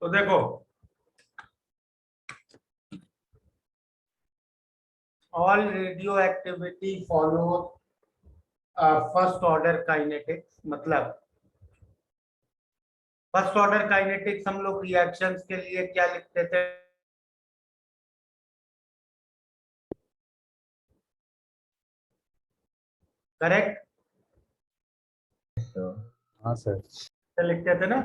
तो देखो, all radio activity follow first order kinetics. मतलब फर्स्ट ऑर्डर काइनेटिक्स हम लोग रिएक्शंस के लिए क्या लिखते थे? करेक्ट? हाँ सर। तो लिखते थे ना।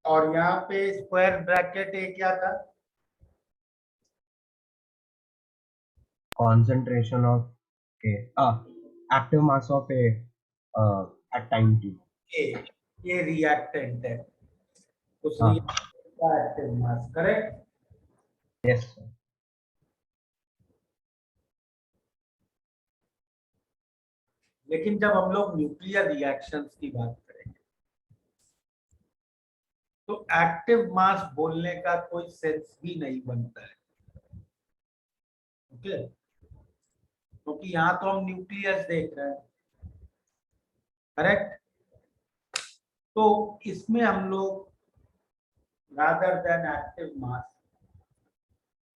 और यहाँ पे स्क्वायर ब्रैकेट ए क्या था? concentration of active mass of A at time t. ए, ये रिएक्टेंट है, उस हाँ रिएक्टेंट का active mass. Correct? yes sir. लेकिन जब हम लोग न्यूक्लियर रिएक्शंस की बात करेंगे तो एक्टिव मास बोलने का कोई सेंस भी नहीं बनता है। ओके, क्योंकि यहाँ तो हम न्यूक्लियस देख रहे हैं। करेक्ट? तो इसमें हम लोग रादर देन एक्टिव मास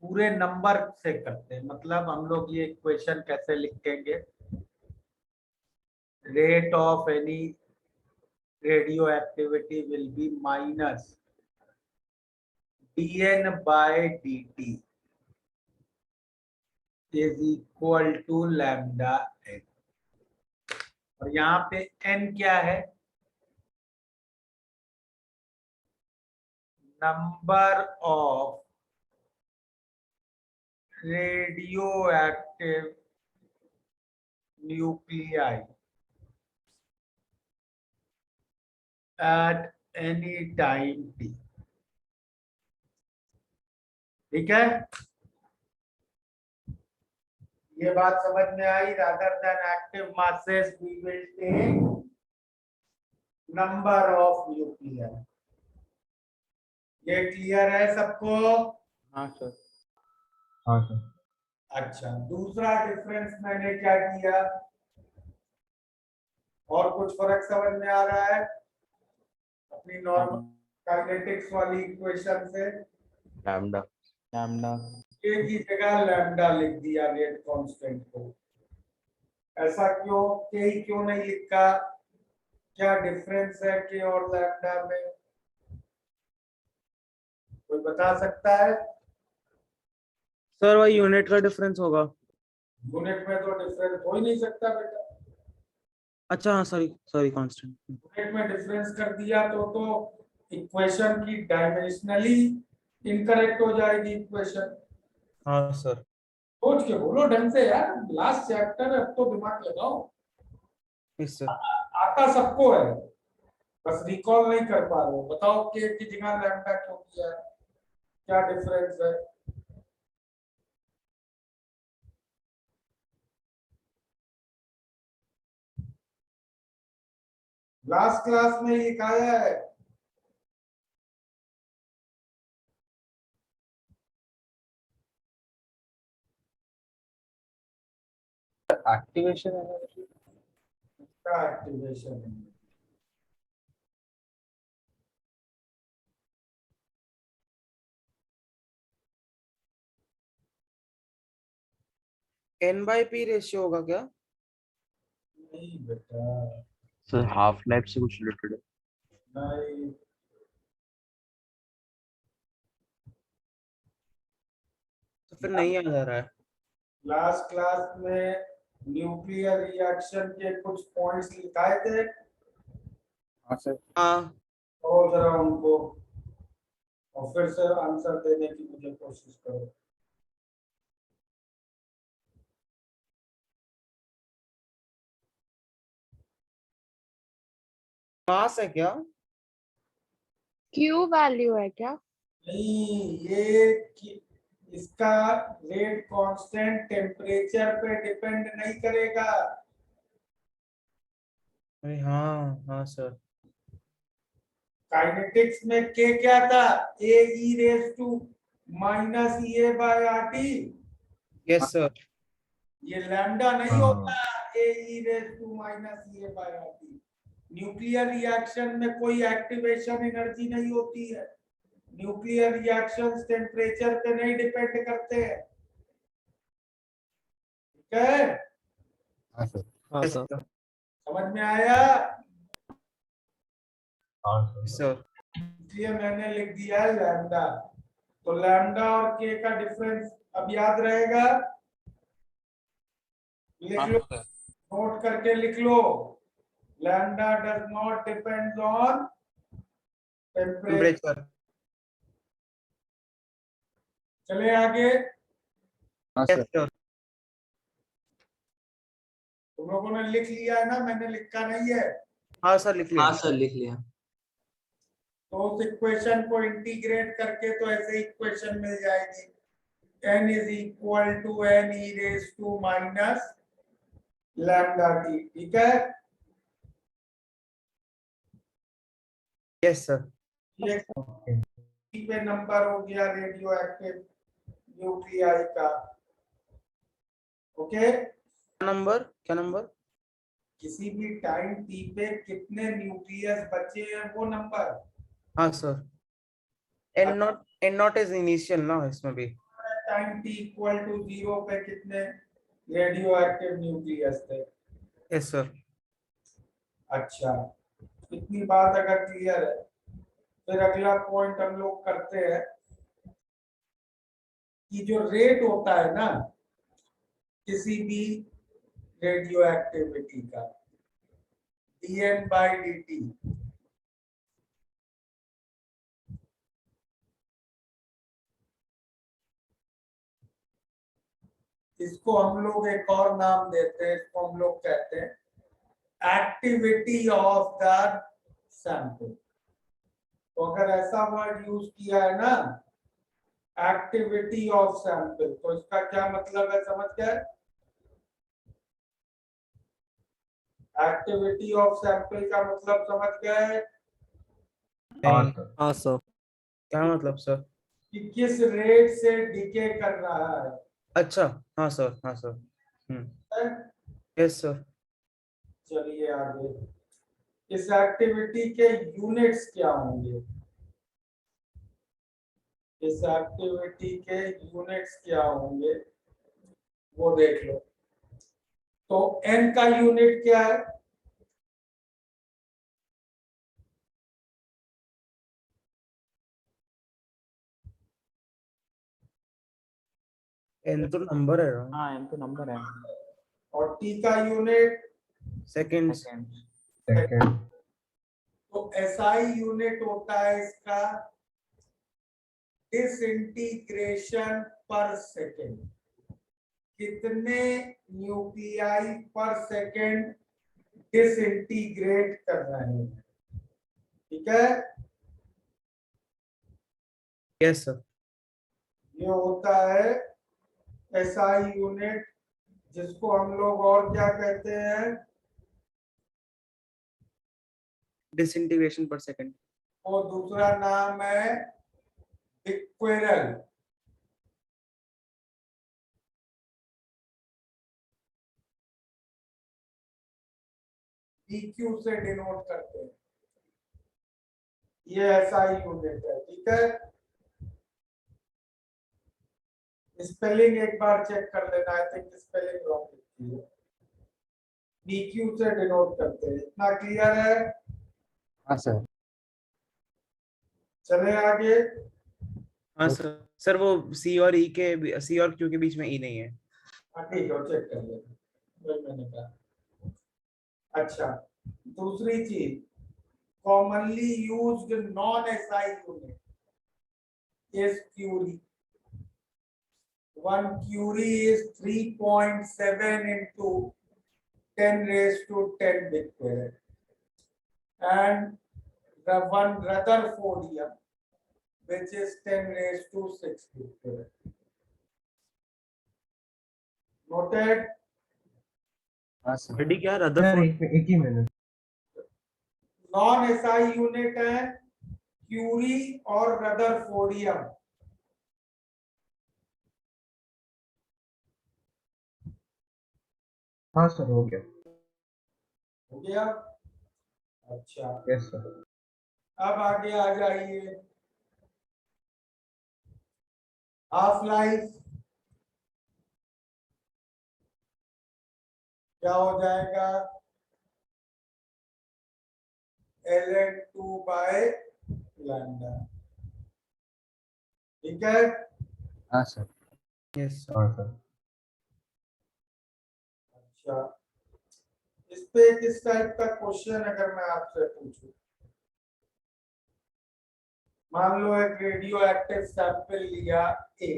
पूरे नंबर से करते हैं। मतलब हम लोग ये इक्वेशन कैसे लिखेंगे? Rate of any radioactivity will be minus dn by dt is equal to lambda n। और यहाँ पे n क्या है? Number of radioactive nuclei at any time t। ठीक है, ये बात समझ में आई? Rather than active masses we will take number of nuclear. ये क्लियर है सबको? हाँ सर। हाँ सर। अच्छा, दूसरा डिफरेंस मैंने क्या किया? और कुछ फर्क समझ में आ रहा है अपनी नॉर्मल काइनेटिक्स वाली इक्वेशन से? लैम्डा। लैम्डा के की जगह लैम्डा लिख दिया रेट कांस्टेंट को। ऐसा क्यों? के ही क्यों नहीं लिखा? क्या डिफरेंस है के और लैम्डा में? कोई बता सकता है? सर वही यूनिट का डिफरेंस होगा। यूनिट में तो डिफरेंस हो ही नहीं सकता बेटा। अच्छा हाँ, सॉरी सॉरी, कांस्टेंट। यूनिट में डिफरेंस कर दिया तो इक्वेशन की डायमेंशनली इनकरेक्ट हो जाएगी इक्वेशन। हाँ सर। सोच के बोलो ढंग से यार, लास्ट चैप्टर है, अब तो दिमाग लगाओ। Yes sir. आता सबको है, बस रिकॉल नहीं कर पा रहे हो। बताओ के की जगह लैम्डा क्यों किया है? क्या डिफरेंस है? लास्ट क्लास में ये आया है। Activation energy. क्या एक्टिवेशन है? N/P रेशियो होगा क्या? नहीं बेटा, सर हाफ लाइफ से कुछ रिलेटेड है। नहीं। तो फिर नहीं याद आ रहा है। लास्ट क्लास में न्यूक्लियर रिएक्शन के कुछ पॉइंट्स लिखाए थे। हाँ सर। हाँ और जरा उनको और फिर से आंसर देने की मुझे कोशिश करो। मास है क्या? क्यू वैल्यू है क्या? नहीं, ये इसका रेट कांस्टेंट टेम्परेचर पे डिपेंड नहीं करेगा। अरे हाँ हाँ सर। काइनेटिक्स में के क्या था? A E raise to minus A by R T. Yes sir. ये लैम्डा नहीं हाँ। होता A E raise to minus A by R T. Nuclear reaction में कोई एक्टिवेशन एनर्जी नहीं होती है। न्यूक्लियर रिएक्शंस टेम्परेचर पे नहीं डिपेंड करते हैं। ठीक है, हाँ सर। हाँ सर। समझ में आया? हाँ सर। सर इसलिए मैंने लिख दिया है लैम्डा। तो लैम्डा और के का डिफरेंस अब याद रहेगा, लिख लो, नोट करके लिख लो। Lambda does not depend on temperature. Temperature. चले आगे। हाँ यस सर। सर। तुम लोगों ने लिख लिया है ना, मैंने लिखा नहीं है। हाँ सर लिख लिया। हाँ सर लिख लिया। तो उस इक्वेशन को इंटीग्रेट करके तो ऐसे इक्वेशन मिल जाएगी, n is equal to n e raise to minus lambda T. ठीक है, यस सर। ये T पे नंबर हो गया रेडियो एक्टिव न्यूक्लियाई का। ओके, क्या नंबर? किसी भी टाइम t पे कितने न्यूक्लियस बचे हैं वो नंबर। हाँ sir. N naught is initial ना इसमें भी। टाइम t इक्वल टू 0 पे कितने रेडियो एक्टिव न्यूक्लियस थे। Yes sir. अच्छा, इतनी बात अगर क्लियर है, फिर अगला पॉइंट हम लोग करते हैं कि जो रेट होता है ना किसी भी रेडियो एक्टिविटी का, dN/dt, इसको हम लोग एक और नाम देते हैं, इसको हम लोग कहते हैं एक्टिविटी ऑफ द सैंपल। तो अगर ऐसा वर्ड यूज किया है ना, एक्टिविटी ऑफ सैंपल, तो इसका क्या मतलब है, समझ गए? एक्टिविटी ऑफ सैंपल का मतलब समझ गए हाँ नहीं। सर। हाँ सर। क्या मतलब सर? कि किस रेट से डिके कर रहा है। अच्छा। हाँ सर। हाँ सर। Yes sir. चलिए आगे, इस एक्टिविटी के यूनिट्स क्या होंगे? इस एक्टिविटी के यूनिट्स क्या होंगे वो देख लो। तो n का यूनिट क्या है? एन तो नंबर है। हाँ एन तो नंबर है। और t का यूनिट सेकंड। सेकंड। तो SI यूनिट होता है इसका डिसइंटीग्रेशन पर सेकेंड। कितने न्यूक्लियाई पर सेकेंड डिसइंटीग्रेट कर रहे हैं। ठीक है, यस सर। ये होता है SI यूनिट, जिसको हम लोग और क्या कहते हैं? डिसइंटीग्रेशन पर सेकंड। और दूसरा नाम है बिक्वेरल। BQ से डिनोट करते हैं। ये SI यूनिट है। ठीक है, स्पेलिंग एक बार चेक कर लेना, आई थिंक स्पेलिंग रॉन्ग लिखी है। BQ से डिनोट करते हैं। इतना क्लियर है? हाँ सर। चले आगे। हाँ सर। सर वो सी और ई के सी और क्यू के बीच में ई नहीं है। हाँ ठीक है, चेक कर लेना, वही मैंने कहा। अच्छा, दूसरी चीज, commonly used non SI unit is curie. 1 curie is 3.7 into 10 raised to 10 becquerel, and the one Rutherfordium, which is 10 raised to 6 becquerel. Noted? हाँ सर। रेडी क्या सर रदरफोर्ड? एक ही मिनट। नॉन SI यूनिट है Curie और rutherfordium. हाँ sir हो गया। हो गया? अच्छा, Yes, sir. अब आगे आ जाइए। हाफ लाइफ क्या हो जाएगा? ln2 by lambda. ठीक है। हाँ सर। Yes sir. हाँ सर। अच्छा, इस पे किस टाइप का क्वेश्चन अगर मैं आपसे पूछूं, मान लो एक रेडियो एक्टिव सैंपल लिया ए,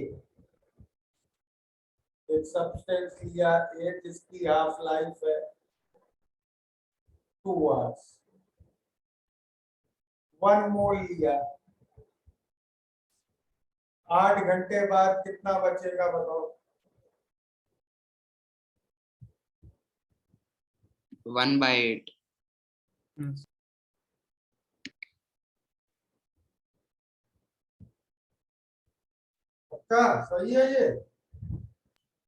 एक सब्सटेंस लिया ए जिसकी हाफ लाइफ है 2 आवर्स, 1 मोल लिया, 8 घंटे बाद कितना बचेगा बताओ? 1/8। पक्का सही है ये?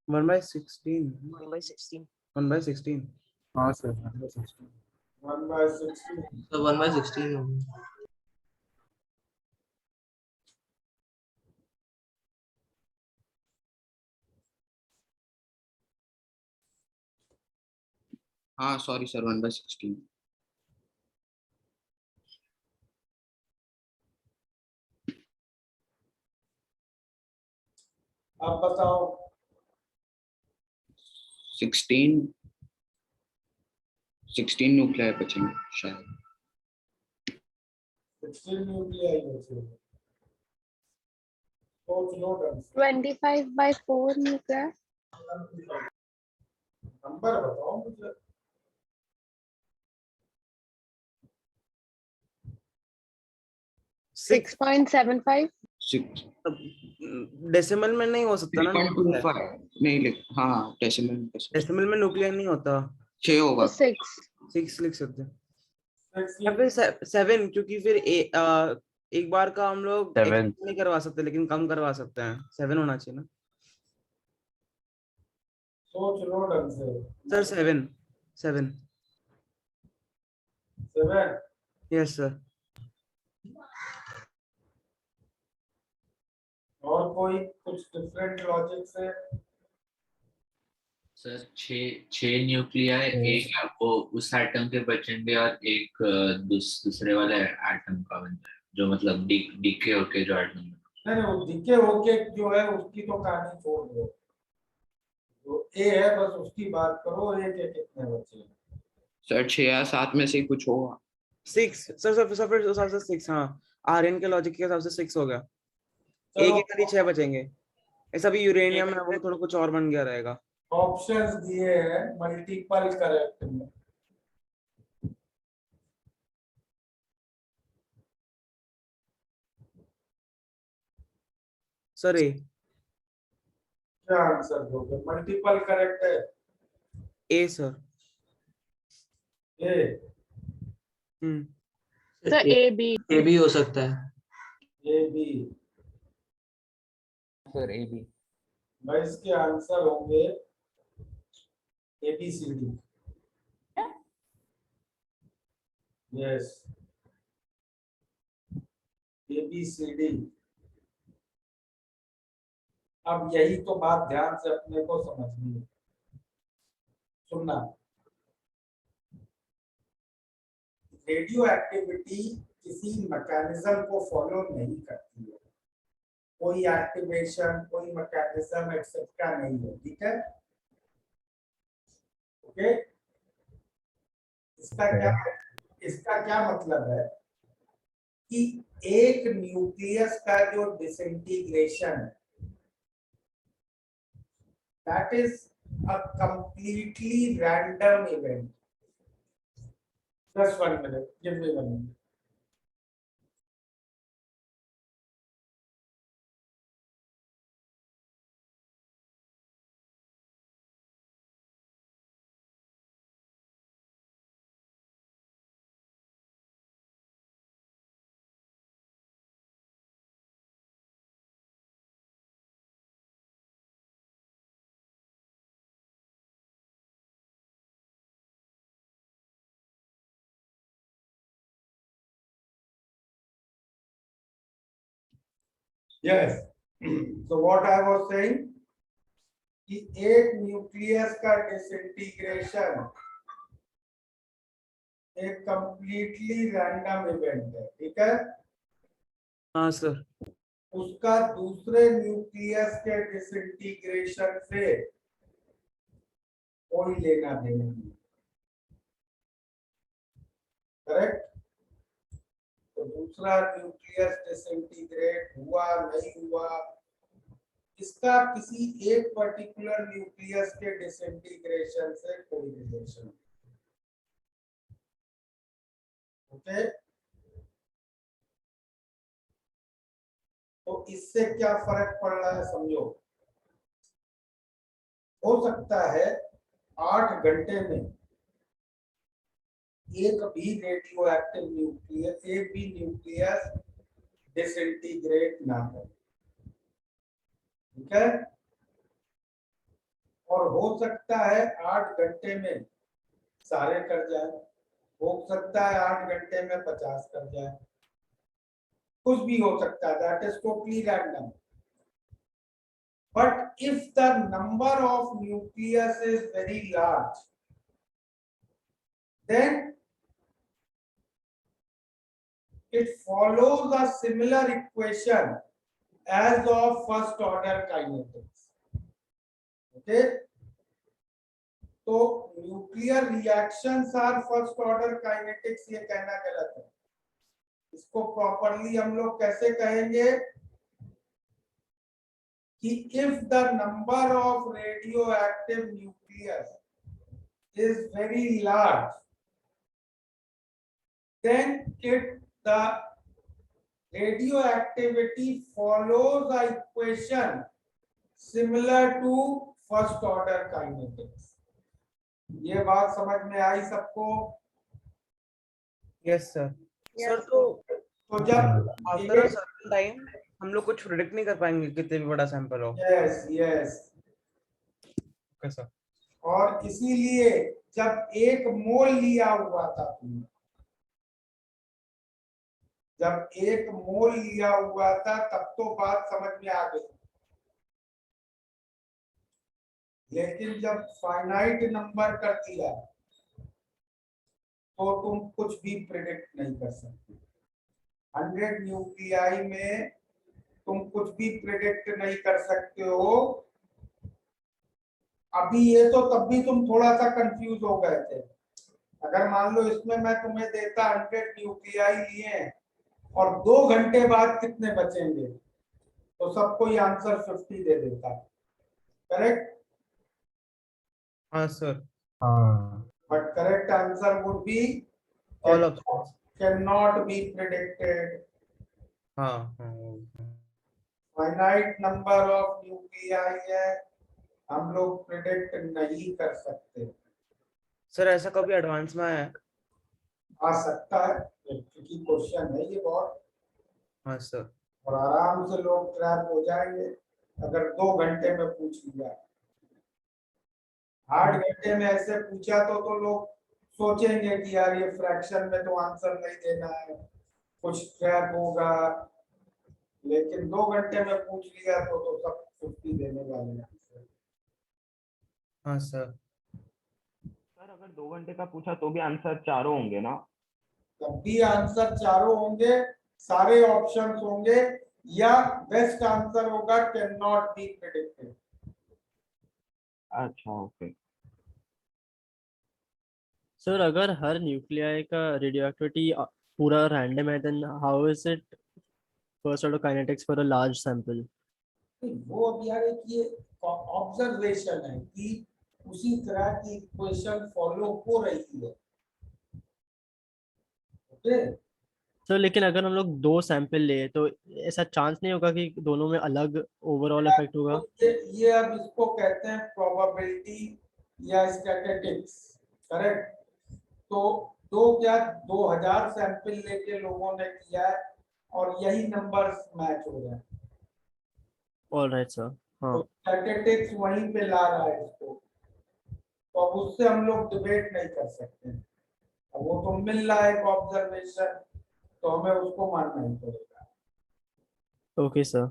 1/16। 1/16 1/16। हाँ सर। 1/16। तो 1/16 होगा। हाँ सॉरी सर, 1/16। आप बताओ। 16 न्यूक्लियाई बचेंगे शायद। 16 न्यूक्लियाई बचे। सोच लो ढंग से। 25/4 न्यूक्लियर। नंबर बताओ मुझे। 6.75। 6 डेसिमल में नहीं हो सकता ना? 3.25 नहीं लिख, हाँ डेसिमल में डेसिमल में न्यूक्लियर नहीं होता। 6 होगा। तो 6। 6 लिख सकते हैं, या 16 फिर 7, क्योंकि फिर एक बार का हम लोग 7। नहीं करवा सकते, लेकिन कम करवा सकते हैं। 7 होना चाहिए ना सोच लो ढंग से। सर? 7। 7। 7। Yes sir. और कोई कुछ डिफरेंट लॉजिक से? सर 6 न्यूक्लियाई एक वो उस एटम के बचेंगे और एक दूसरे वाले एटम का बन जाएगा, जो मतलब डीके होके जो एटम। नहीं नहीं, वो दिखे होके जो है उसकी तो कहानी छोड़ दो, तो ए है बस उसकी बात करो। ए के कितने बचे? सर 6 या 7 में से ही कुछ होगा। 6 सर। सर फिर उस हिसाब से 6। हाँ, आर्यन के लॉजिक के हिसाब से 6 हो गया। एक चलो, ही खाली 6 बचेंगे। ऐसा भी यूरेनियम है, वो थोड़ा कुछ और बन गया रहेगा। ऑप्शंस दिए हैं मल्टीपल करेक्ट में। सर ए। क्या आंसर दोगे? मल्टीपल करेक्ट है ए सर। ए। तो ए बी। ए भी हो सकता है। A B sir A B. भाई इसके आंसर होंगे A B C D. Yes, A B C D. अब यही तो बात ध्यान से अपने को समझनी है। सुनना, रेडियो एक्टिविटी किसी मैकेनिज्म को फॉलो नहीं करती है, कोई एक्टिवेशन, कोई मैकेनिज्म एक्सेट्रा नहीं है। ठीक है, ओके। इसका क्या मतलब है कि एक न्यूक्लियस का जो डिसइंटीग्रेशन है, that is a completely random event. Just 1 minute, give me 1 minute. Yes so what I was saying कि एक न्यूक्लियस का डिसइंटीग्रेशन एक कंप्लीटली रैंडम इवेंट है, ठीक है। हाँ सर। उसका दूसरे न्यूक्लियस के डिसइंटीग्रेशन से कोई लेना देना नहीं, करेक्ट। तो दूसरा न्यूक्लियस डिसइंटीग्रेट हुआ नहीं हुआ, इसका किसी एक पर्टिकुलर न्यूक्लियस के डिसइंटीग्रेशन से कोई रिलेशन नहीं, ओके। तो इससे क्या फर्क पड़ रहा है समझो। हो सकता है 8 घंटे में एक भी रेडियो एक्टिव न्यूक्लियस, एक भी न्यूक्लियस डिसइंटीग्रेट ना हो, ठीक है। और हो सकता है 8 घंटे में सारे कर जाए, हो सकता है 8 घंटे में 50 कर जाए, कुछ भी हो सकता है, that is totally random. But if the number of nucleus is very large, then it follows a similar equation as of first order kinetics. Okay? तो nuclear reactions are first order kinetics, ये कहना गलत है। इसको properly हम लोग कैसे कहेंगे कि if the number of radioactive nucleus is very large, then the radioactivity follows a equation similar to first order kinetics. ये बात समझ में आई सबको? Yes sir. सर तो जब आफ्टर अ सर्टेन टाइम हम लोग कुछ प्रेडिक्ट नहीं कर पाएंगे कितने भी बड़ा सैंपल हो। Yes yes okay sir. और इसीलिए जब 1 मोल लिया हुआ था तुमने, जब 1 मोल लिया हुआ था तब तो बात समझ में आ गई, लेकिन जब फाइनाइट नंबर कर दिया तो तुम कुछ भी प्रेडिक्ट नहीं कर सकते। 100 न्यूक्लियाई में तुम कुछ भी प्रेडिक्ट नहीं कर सकते हो। अभी ये तो तब भी तुम थोड़ा सा कंफ्यूज हो गए थे। अगर मान लो इसमें मैं तुम्हें देता 100 न्यूक्लियाई लिए और 2 घंटे बाद कितने बचेंगे, तो सबको ये आंसर 50 दे देता, करेक्ट। हाँ sir. But correct answer would be All options. cannot be predicted. हाँ। Finite number of nuclei है, हम लोग प्रिडिक्ट नहीं कर सकते। सर ऐसा कभी एडवांस में आया है? आ सकता है, क्योंकि क्वेश्चन है ये बहुत। हाँ सर। और आराम से लोग ट्रैप हो जाएंगे अगर 2 घंटे में पूछ लिया। 8 घंटे में ऐसे पूछा तो लोग सोचेंगे कि यार ये फ्रैक्शन में तो आंसर नहीं देना है, कुछ ट्रैप होगा। लेकिन 2 घंटे में पूछ लिया तो सब 50 देने वाले हैं। हाँ सर। सर अगर 2 घंटे का पूछा तो भी आंसर चारों होंगे ना? तब भी आंसर चारों होंगे, सारे ऑप्शंस होंगे, या बेस्ट आंसर होगा कैन नॉट बी प्रेडिक्टेड। अच्छा ओके। सर अगर हर न्यूक्लियाई का रेडियोएक्टिविटी पूरा रैंडम है, then how is it first order kinetics for a large sample? वो अब यार एक ये ऑब्जर्वेशन है कि उसी तरह की इक्वेशन फॉलो हो रही है, ओके। सर लेकिन अगर हम लोग 2 सैंपल ले तो ऐसा चांस नहीं होगा कि दोनों में अलग ओवरऑल इफेक्ट होगा? ये अब इसको कहते हैं प्रोबेबिलिटी या स्टैटिस्टिक्स, करेक्ट। तो 2000 सैंपल लेके लोगों ने किया है और यही नंबर्स मैच हो रहे हैं। Alright sir. हाँ। तो स्टैटिस्टिक्स वहीं पे ला रहा है इसको, तो अब उससे हम लोग डिबेट नहीं कर सकते। अब वो तो मिल रहा है एक ऑब्जर्वेशन, तो हमें उसको मानना ही पड़ेगा। Okay sir.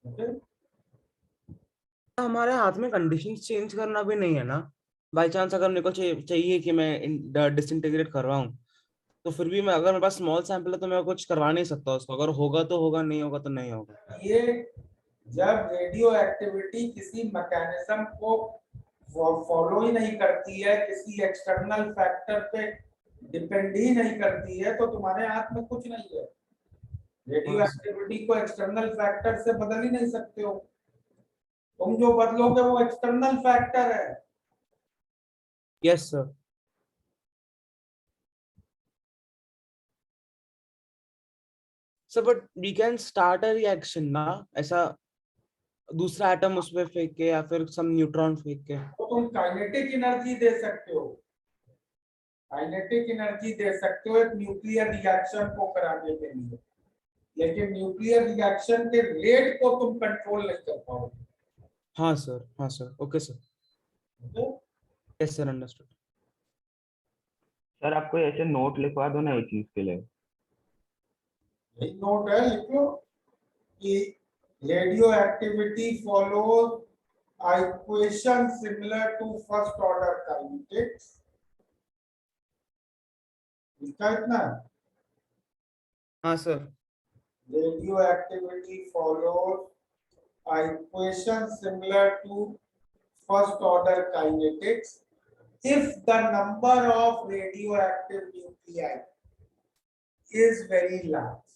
ओके हमारे हाथ में कंडीशंस चेंज करना भी नहीं है ना, बाई चांस अगर मेरे को चाहिए कि मैं डिसइंटीग्रेट कर रहा हूँ, तो फिर भी मैं, अगर मेरे पास स्मॉल सैंपल है तो मैं कुछ करवा नहीं सकता उसको, अगर होगा तो होगा, नहीं होगा तो नहीं होगा। ये जब रेडियो एक्टिविटी किसी मैकेनिज्म को फॉलो ही नहीं करती है, किसी एक्सटर्नल फैक्टर पे डिपेंड ही नहीं करती है, तो तुम्हारे हाथ में कुछ नहीं है। रेडियो एक्टिविटी को एक्सटर्नल फैक्टर से बदल ही नहीं सकते हो, तुम जो बदलोगे वो एक्सटर्नल फैक्टर है। Yes sir. Sir but we can start a reaction ना, ऐसा दूसरा एटम उसमें फेंक के या फिर सम न्यूट्रॉन फेंक के। तो तुम काइनेटिक एनर्जी दे सकते हो, काइनेटिक एनर्जी दे सकते हो एक न्यूक्लियर रिएक्शन को कराने के लिए, लेकिन न्यूक्लियर रिएक्शन के रेट को तुम कंट्रोल नहीं कर पाओगे। हाँ सर, हाँ sir, okay sir, yes sir, understood. Sir आप कोई ऐसे नोट लिखवा दो ना इस चीज के लिए। यही नोट है, लिख लो कि radioactivity follows equation similar to first order kinetics. इसका इतना हाँ sir. Radioactivity follows equation similar to first order kinetics if the number of radioactive nuclei is very large.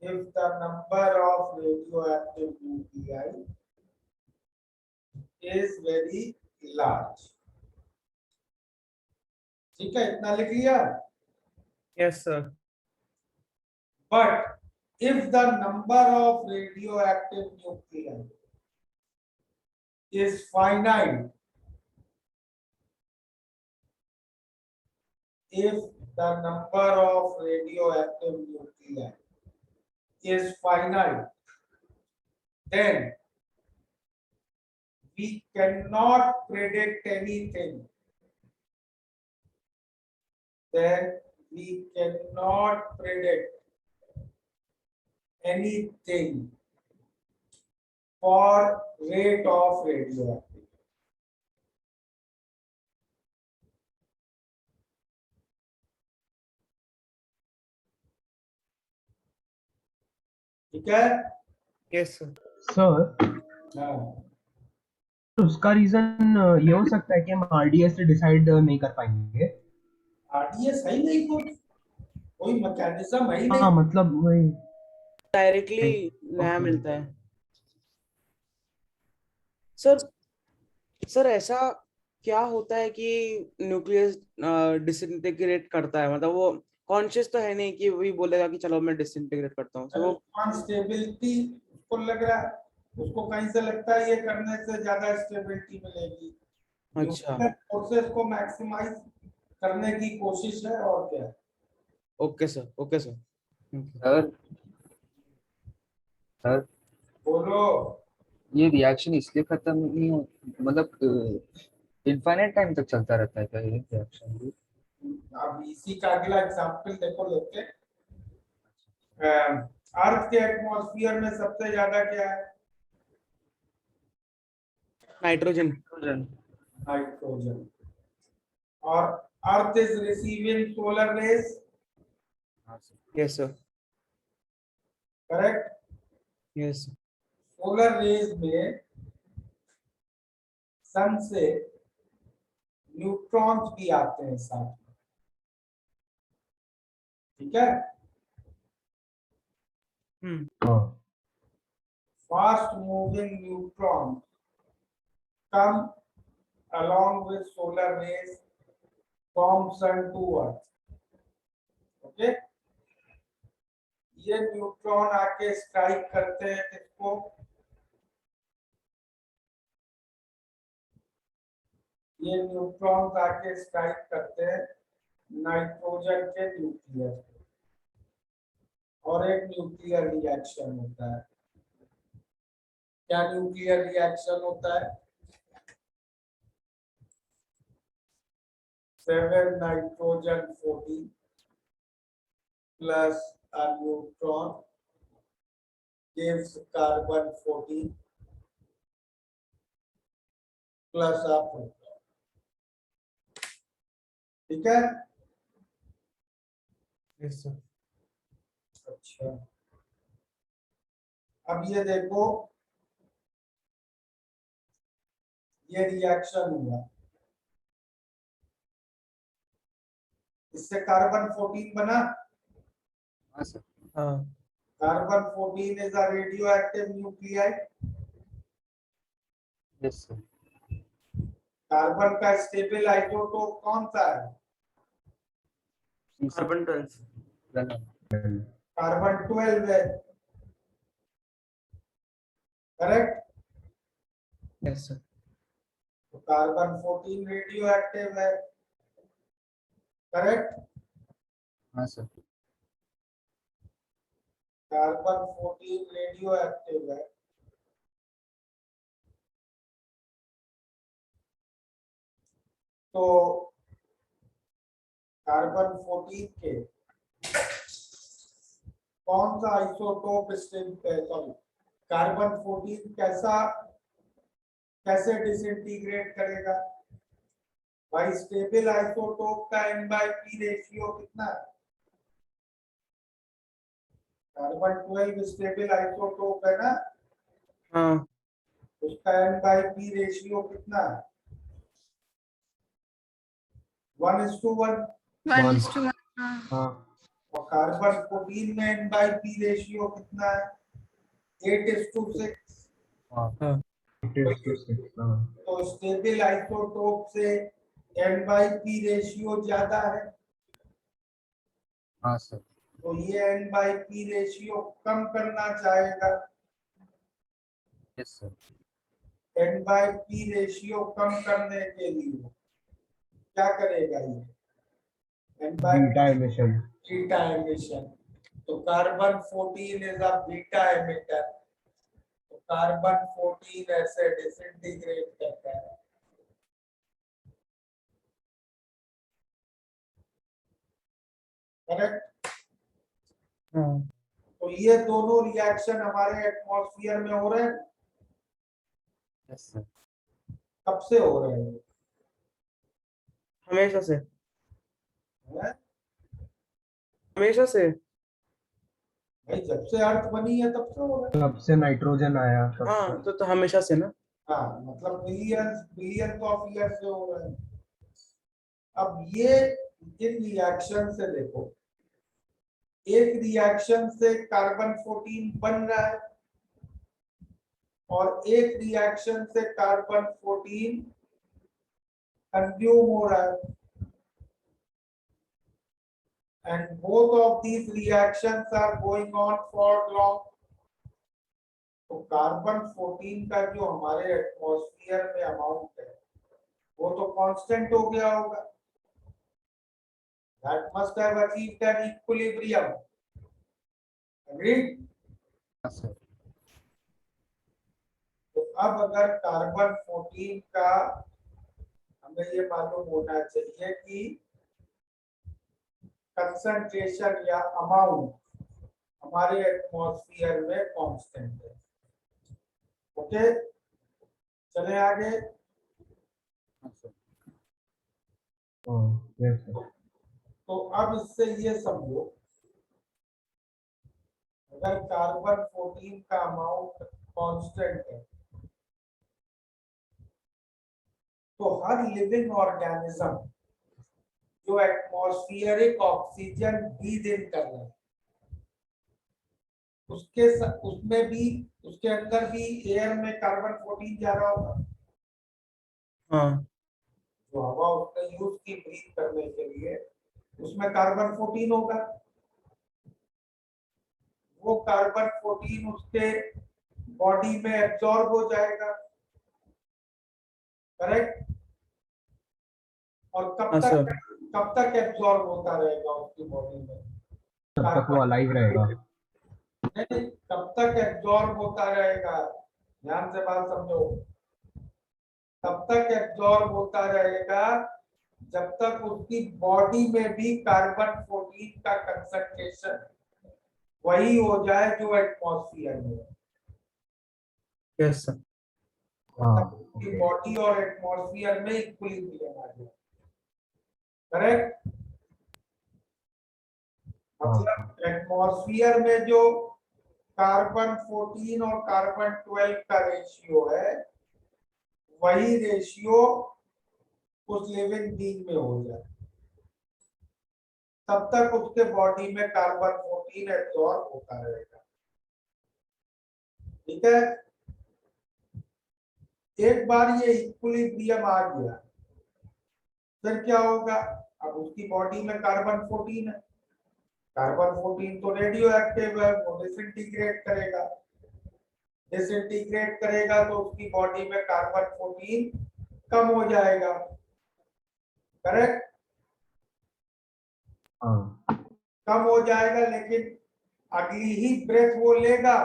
If the number of radioactive nuclei is very large. ठीक है, इतना लिख लिया। Yes sir. But if the number of radioactive nuclei is finite, if the number of radioactive nuclei is finite, then we cannot predict anything. Then we cannot predict anything for rate of radioactivity. ठीक है? Yes sir. Sir हाँ, उसका reason ये हो सकता है कि हम आरडीएस से डिसाइड नहीं कर पाएंगे। आरडीएस है ही नहीं, कुछ कोई मैकेनिज्म है ही हाँ नहीं। मतलब वही डायरेक्टली नया Okay. मिलता है सर। सर ऐसा क्या होता है कि न्यूक्लियस डिसइंटीग्रेट करता है, मतलब वो कॉन्शियस तो है नहीं कि वही बोलेगा कि चलो मैं डिसइंटीग्रेट करता हूँ, तो वो स्टेबिलिटी को लग रहा है, उसको कहीं से लगता है ये करने से ज्यादा स्टेबिलिटी मिलेगी। अच्छा, फोर्सेस को मैक्सिमाइज करने की कोशिश है, और क्या है। Okay sir, okay sir. Sir sir बोलो। ये रिएक्शन इसलिए खत्म नहीं हो, मतलब इनफाइनाइट टाइम तक चलता रहता है क्या ये रिएक्शन भी? अब इसी का अगला एग्जांपल देखो लेते हैं। अर्थ के एटमॉस्फेयर में सबसे ज्यादा क्या है? नाइट्रोजन। नाइट्रोजन। और earth is receiving solar rays, yes sir, correct? Yes. Solar rays में सन से न्यूट्रॉन्स भी आते हैं साथ में, ठीक है? Fast moving neutron come along with solar rays from sun to earth. Okay, ये न्यूट्रॉन आके स्ट्राइक करते हैं किसको? ये न्यूट्रॉन आके स्ट्राइक करते हैं नाइट्रोजन के न्यूक्लियस पे, और एक न्यूक्लियर रिएक्शन होता है। क्या न्यूक्लियर रिएक्शन होता है? 7 nitrogen 14 plus a neutron gives carbon 14 plus a proton. ठीक है? Yes sir. अच्छा, अब ये देखो, ये रिएक्शन हुआ, इससे कार्बन 14 बना। हाँ सर। हाँ carbon 14 is a radioactive nuclide. Yes sir. Carbon का स्टेबल आइसोटोप कौन सा है? कार्बन 12। कार्बन 12 है, करेक्ट? Yes sir. तो कार्बन 14 रेडियोएक्टिव है, करेक्ट? हाँ सर। कार्बन 14 रेडियोएक्टिव है, तो कार्बन 14 के कौन सा आइसोटोप सॉरी, कार्बन 14 कैसे डिसइंटीग्रेट करेगा? भाई स्टेबल आइसोटोप का n/p रेशियो कितना है? कार्बन 12 स्टेबल आइसोटोप है ना, हाँ उसका n/p रेशियो कितना है? 1:1। 1:1. हाँ और कार्बन 14 में n/p रेशियो कितना है? 8:6। हाँ तो स्टेबल आइसोटोप से n/p रेशियो ज्यादा है, हाँ सर। तो ये n/p रेशियो कम करना चाहेगा। Yes sir. n/p रेशियो कम करने के लिए क्या करेगा ये? Beta emission. Beta emission. तो carbon 14 is a beta emitter, तो कार्बन 14 ऐसे डिसइंटीग्रेट करता है। करेक्ट? हाँ तो ये दोनों रिएक्शन हमारे एटमॉस्फेयर में हो रहे हैं। Yes sir. कब से हो रहे हैं? हमेशा से। हैं? हमेशा से। भाई जब से अर्थ बनी है तब से हो रहे हैं। तब से नाइट्रोजन आया तब से। हाँ तो हमेशा से ना। हाँ, मतलब बिलियंस ऑफ ईयर से हो रहे हैं। अब ये इन रिएक्शन से देखो, एक रिएक्शन से कार्बन 14 बन रहा है और एक रिएक्शन से कार्बन 14 कंज्यूम हो रहा है, and both of these reactions are going on for long. तो कार्बन 14 का जो हमारे एटमॉस्फेयर में अमाउंट है वो तो कांस्टेंट हो गया होगा। That must have achieved an equilibrium. Agreed? हाँ सर। तो अब अगर कार्बन 14 का हमें ये मालूम होना चाहिए कि कंसंट्रेशन या अमाउंट हमारे एटमॉस्फेयर में कांस्टेंट है। ओके, चले आगे। हाँ सर। Yes sir. तो अब इससे ये समझो, अगर कार्बन 14 का अमाउंट कांस्टेंट है तो हर लिविंग ऑर्गेनिज्म जो एटमॉस्फेरिक ऑक्सीजन ब्रीथ इन कर रहा है उसमें भी, उसके अंदर भी एयर में कार्बन 14 जा रहा होगा। हाँ जो हवा उसने यूज की ब्रीथ करने के लिए उसमें कार्बन 14 होगा। वो कार्बन 14 उसके बॉडी में एब्जॉर्ब हो जाएगा, करेक्ट? और हाँ सर। कब तक एब्जॉर्ब होता रहेगा उसकी बॉडी में? तब तक वो अलाइव रहेगा। नहीं, कब तक एब्जॉर्ब होता रहेगा? ध्यान से बात समझो। तब तक एब्जॉर्ब होता रहेगा जब तक उसकी बॉडी में भी कार्बन 14 का कंसंट्रेशन वही हो जाए जो एटमॉस्फेयर में है। Yes sir. हाँ कि okay. बॉडी और एटमॉस्फेयर में इक्विलिब्रियम आ जाए। करेक्ट। मतलब एटमॉस्फेयर में जो कार्बन 14 और कार्बन 12 का रेशियो है, वही रेशियो उस लिविंग बीइंग में हो जाए, तब तक उसके बॉडी में कार्बन 14 एब्जॉर्ब होता रहेगा। ठीक है। एक बार ये इक्विलिब्रियम आ गया, फिर क्या होगा? अब उसकी बॉडी में कार्बन 14 है, कार्बन 14 तो रेडियो एक्टिव है, वो डिसइंटीग्रेट करेगा। डिसइंटीग्रेट करेगा तो उसकी बॉडी में कार्बन 14 कम हो जाएगा। करेक्ट। हाँ कम हो जाएगा, लेकिन अगली ही ब्रेथ वो लेगा,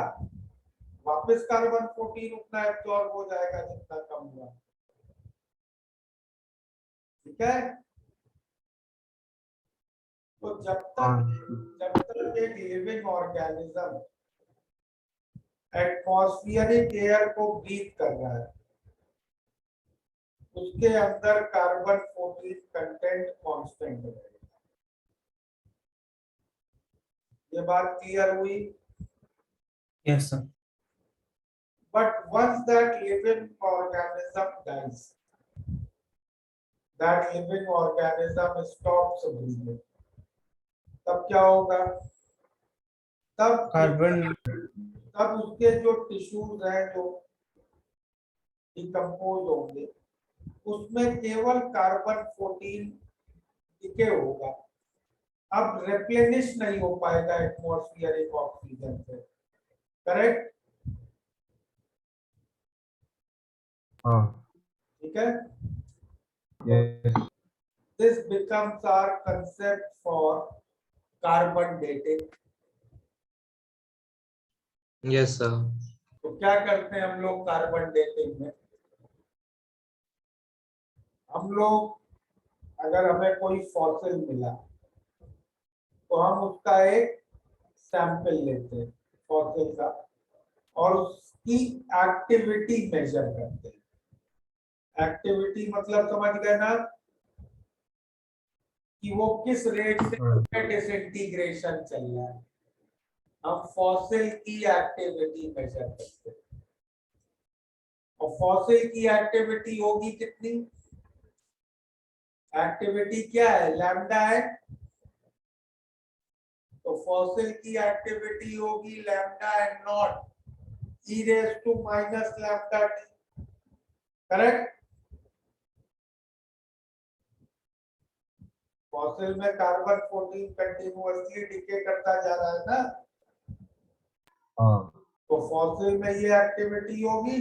वापस कार्बन 14 उतना एब्जॉर्ब हो जाएगा जितना कम हुआ। ठीक है। तो जब तक एक लिविंग ऑर्गेनिज्म एटमॉस्फेरिक एयर को ब्रीथ कर रहा है, उसके अंदर कार्बन 14 कंटेंट कांस्टेंट रहेगा। ये बात क्लियर हुई? Yes sir. But once that living organism dies, that living organism stops breathing, तब क्या होगा? तब उसके जो टिश्यूज हैं जो डिकम्पोज होंगे, उसमें केवल कार्बन 14 डिके होगा। अब रिप्लेनिश नहीं हो पाएगा एटमॉस्फेरिक ऑक्सीजन से। करेक्ट। हाँ ठीक है। yes. This becomes our concept for carbon dating. Yes sir. तो क्या करते हैं हम लोग कार्बन डेटिंग में? हम लोग अगर हमें कोई फॉसिल मिला तो हम उसका एक सैंपल लेते हैं फॉसिल का, और उसकी एक्टिविटी मेजर करते हैं। एक्टिविटी मतलब समझ गए ना, कि वो किस रेट से डिसइंटीग्रेशन चल रहा है। हम फॉसिल की एक्टिविटी मेजर करते हैं, और फॉसिल की एक्टिविटी होगी कितनी? एक्टिविटी क्या है? लैम्डा है। तो फॉसिल की एक्टिविटी होगी lambda and not e raised to minus lambda t। Correct. Fossil में कार्बन 14 कंटिन्यूअसली डिके करता जा रहा है ना, तो फॉसिल में ये एक्टिविटी होगी।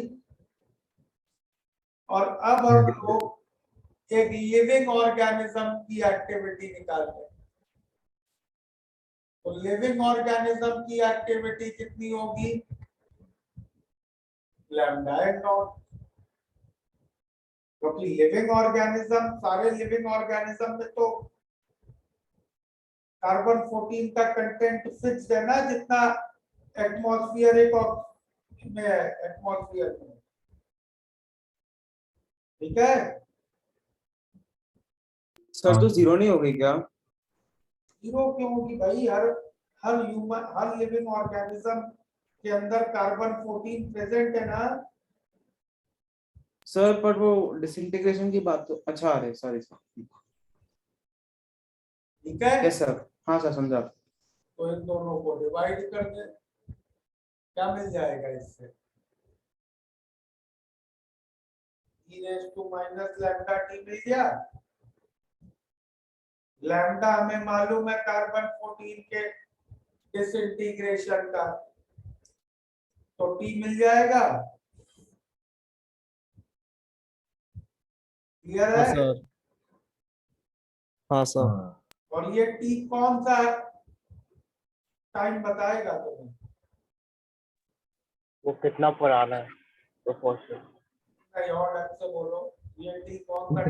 और अब हम लोग एक लिविंग ऑर्गेनिज्म की एक्टिविटी निकालते हैं। तो लिविंग ऑर्गेनिज्म की एक्टिविटी कितनी होगी? Lambda and not. क्योंकि लिविंग ऑर्गेनिज्म, सारे लिविंग ऑर्गेनिज्म में तो कार्बन 14 का कंटेंट फिक्स्ड है ना, जितना एटमॉस्फेरिक में है, एटमॉस्फेयर में। ठीक है। सर तो जीरो नहीं हो गई क्या? जीरो क्यों होगी भाई? हर ह्यूमन, हर लिविंग ऑर्गेनिज्म के अंदर कार्बन 14 प्रेजेंट है ना। सर पर वो डिसइंटीग्रेशन की बात तो अच्छा आ रही है। Sorry sir. ठीक है। Yes sir. हाँ सर समझा। तो इन दोनों को डिवाइड कर दे, क्या मिल जाएगा इससे? e raised to minus lambda t मिल गया। लैम्डा हमें मालूम है कार्बन 14 के डिसइंटीग्रेशन का, तो टी मिल जाएगा। क्लियर हाँ है? सर। हाँ सर। और ये टी कौन सा टाइम बताएगा तुम्हें? वो कितना पुराना है तो फॉसिल। नहीं, और ढंग से बोलो, ये टी कौन सा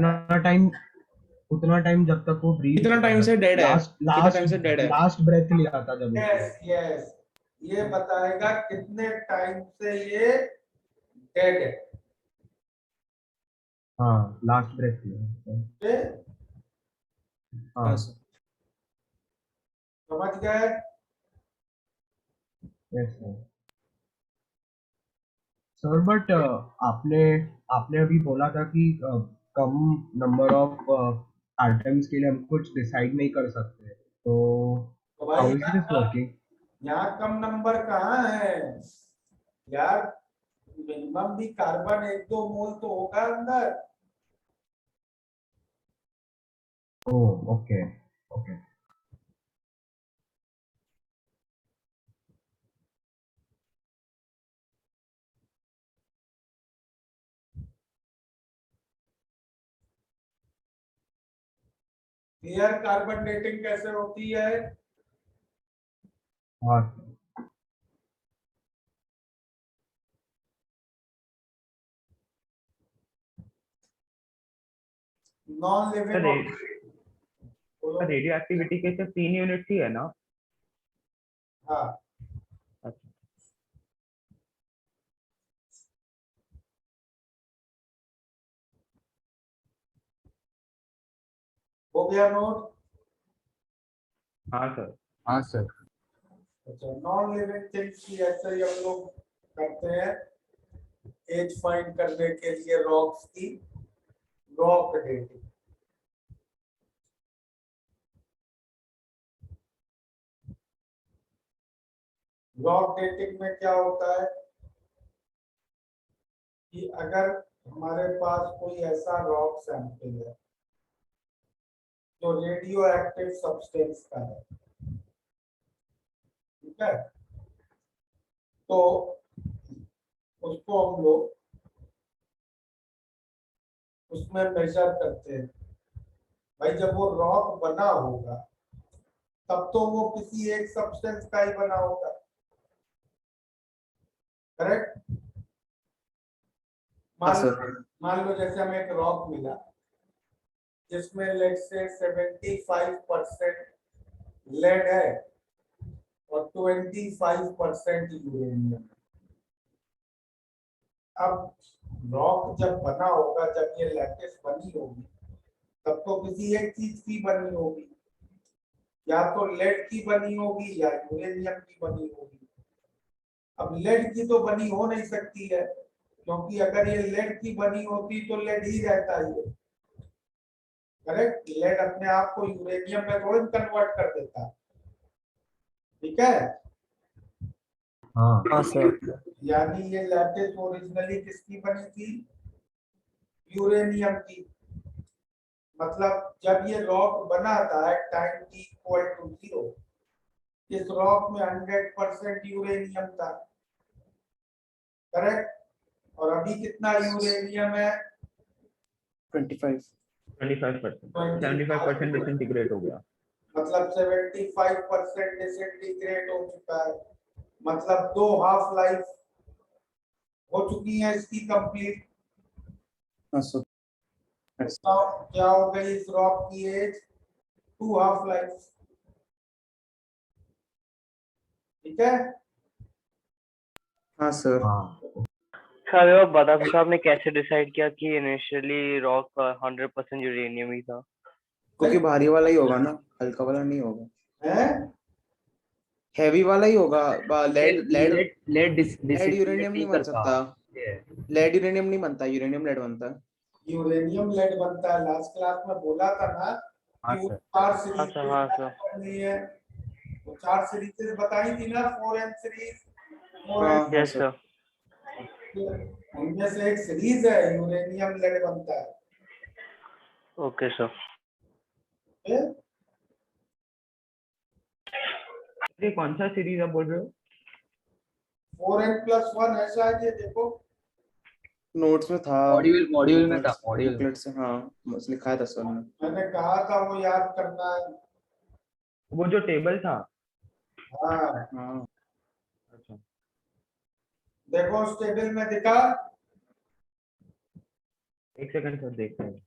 उतना टाइम जब तक वो ब्रीथ, कितना टाइम से डेड है? कितना टाइम से डेड है? लास्ट ब्रेथ लिया था जब यस यस ये बताएगा कितने टाइम से ये डेड है। हाँ लास्ट ब्रेथ में। ओके, हाँ समझ गए? Yes sir. सर बट आपने आपने अभी बोला था कि कम नंबर ऑफ आइटम्स के लिए हम कुछ डिसाइड नहीं कर सकते, तो तो भाई हाउ इज दिस वर्किंग? यहाँ कम नंबर कहाँ है यार? मिनिमम भी कार्बन 1-2 मोल तो होगा अंदर। Oh okay okay. Clear? Carbon dating कैसे होती है? हाँ non sir living radio activity के सिर्फ 3 यूनिट्स ही है ना? हाँ, अच्छा। हो गया नोट? हाँ सर। हाँ सर। अच्छा, नॉन लिविंग थिंग्स की ऐसे ही हम लोग करते हैं एज फाइंड करने के लिए रॉक्स की रॉक डेटिंग। रॉक डेटिंग में क्या होता है कि अगर हमारे पास कोई ऐसा रॉक सैंपल है जो रेडियो एक्टिव सब्सटेंस का है, ठीक है, तो उसको हम लोग उसमें मेजर करते हैं। भाई जब वो रॉक बना होगा तब तो वो किसी एक सब्सटेंस का ही बना होगा, करेक्ट? हाँ सर। मान लो जैसे हमें एक रॉक मिला जिसमें लेट से 75% लेड है और 25% यूरेनियम। अब रॉक जब बना होगा, जब ये लैटिस बनी होगी, तब तो किसी एक चीज की बनी होगी, या तो लेड की बनी होगी या यूरेनियम की बनी होगी। अब लेड की तो बनी हो नहीं सकती है, क्योंकि अगर ये लेड की बनी होती तो लेड ही रहता है, करेक्ट? लेड अपने आप को यूरेनियम में थोड़ी कन्वर्ट कर देता है, ठीक है? हाँ हाँ सर। यानी ये लैटिस ओरिजिनली किसकी बनी थी? यूरेनियम की। मतलब जब ये रॉक बना था at time t equal to 0, इस रॉक में 100% यूरेनियम था, करेक्ट? और अभी कितना यूरेनियम है? 25। 25%, 75% डिसइंटीग्रेट हो गया। मतलब 75% डिसइंटीग्रेट हो चुका है, मतलब 2 हाफ लाइफ हो चुकी है इसकी कंप्लीट। हाँ सर। क्या हो गई इस रॉक की एज? 2 हाफ लाइफ, ठीक है? हाँ सर। हाँ सर वो बता सकते हो आपने कैसे डिसाइड किया कि इनिशियली रॉक 100% यूरेनियम ही था? क्योंकि भारी वाला ही होगा ना, हल्का वाला नहीं होगा। हैं? हैवी वाला ही होगा। Lead lead lead lead uranium नहीं बन सकता। लेड यूरेनियम नहीं बनता, यूरेनियम लेड बनता है। यूरेनियम लेड बनता है, लास्ट क्लास में बोला था ना कि वो 4 हाँ सीरीज सर, हाँ सर। करनी है। वो 4 सीरीज बताई थी ना, 4n सीरीज, 4n। हाँ यस सर। उनमें से एक सीरीज है यूरेनियम लेड बनता है, ओके सर। है? ये कौन सा सीरीज आप बोल रहे हो? 4n+1 है शायद, ये देखो नोट्स में था। मॉड्यूल में था, मॉड्यूल में। बुकलेट से हाँ, बस लिखा था सर ने। मैंने कहा था वो याद करना है। वो जो टेबल था। हाँ, हाँ अच्छा, देखो उस टेबल में दिखा। एक सेकंड सर देखते हैं।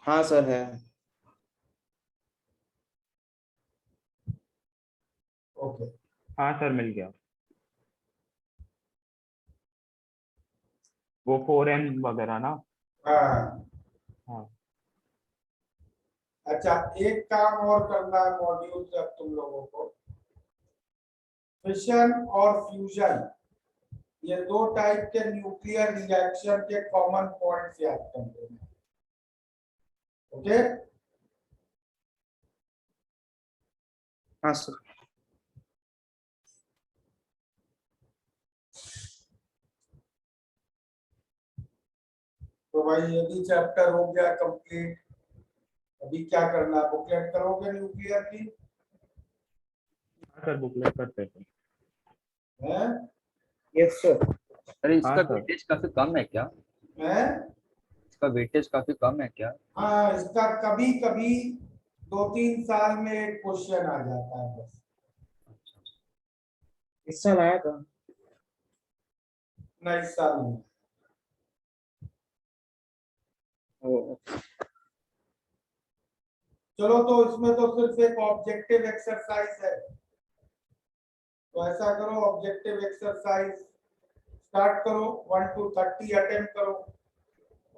हाँ सर है। ओके हाँ सर मिल गया। वो 4n वगैरह ना। हाँ हाँ अच्छा, एक काम और करना है मॉड्यूल से अब तुम लोगों को, फिशन और फ्यूजन, ये दो टाइप के न्यूक्लियर रिएक्शन के कॉमन पॉइंट्स याद करते हैं। ओके हाँ सर। तो भाई ये भी चैप्टर हो गया कंप्लीट। अभी क्या करना है, बुकलेट करोगे न्यूक्लियर की? हाँ सर बुकलेट करते थे। हैं? Yes sir. अरे हाँ इसका सर। वेटेज काफी कम है क्या? हैं? इसका वेटेज काफी कम है क्या? हाँ, इसका कभी कभी 2-3 साल में एक क्वेश्चन आ जाता है बस। इस साल आया था। नहीं, इस साल नहीं। ओ, चलो, तो इसमें तो सिर्फ एक ऑब्जेक्टिव एक्सरसाइज है, तो ऐसा करो, ऑब्जेक्टिव एक्सरसाइज स्टार्ट करो, 1 to 30 अटेम्प्ट करो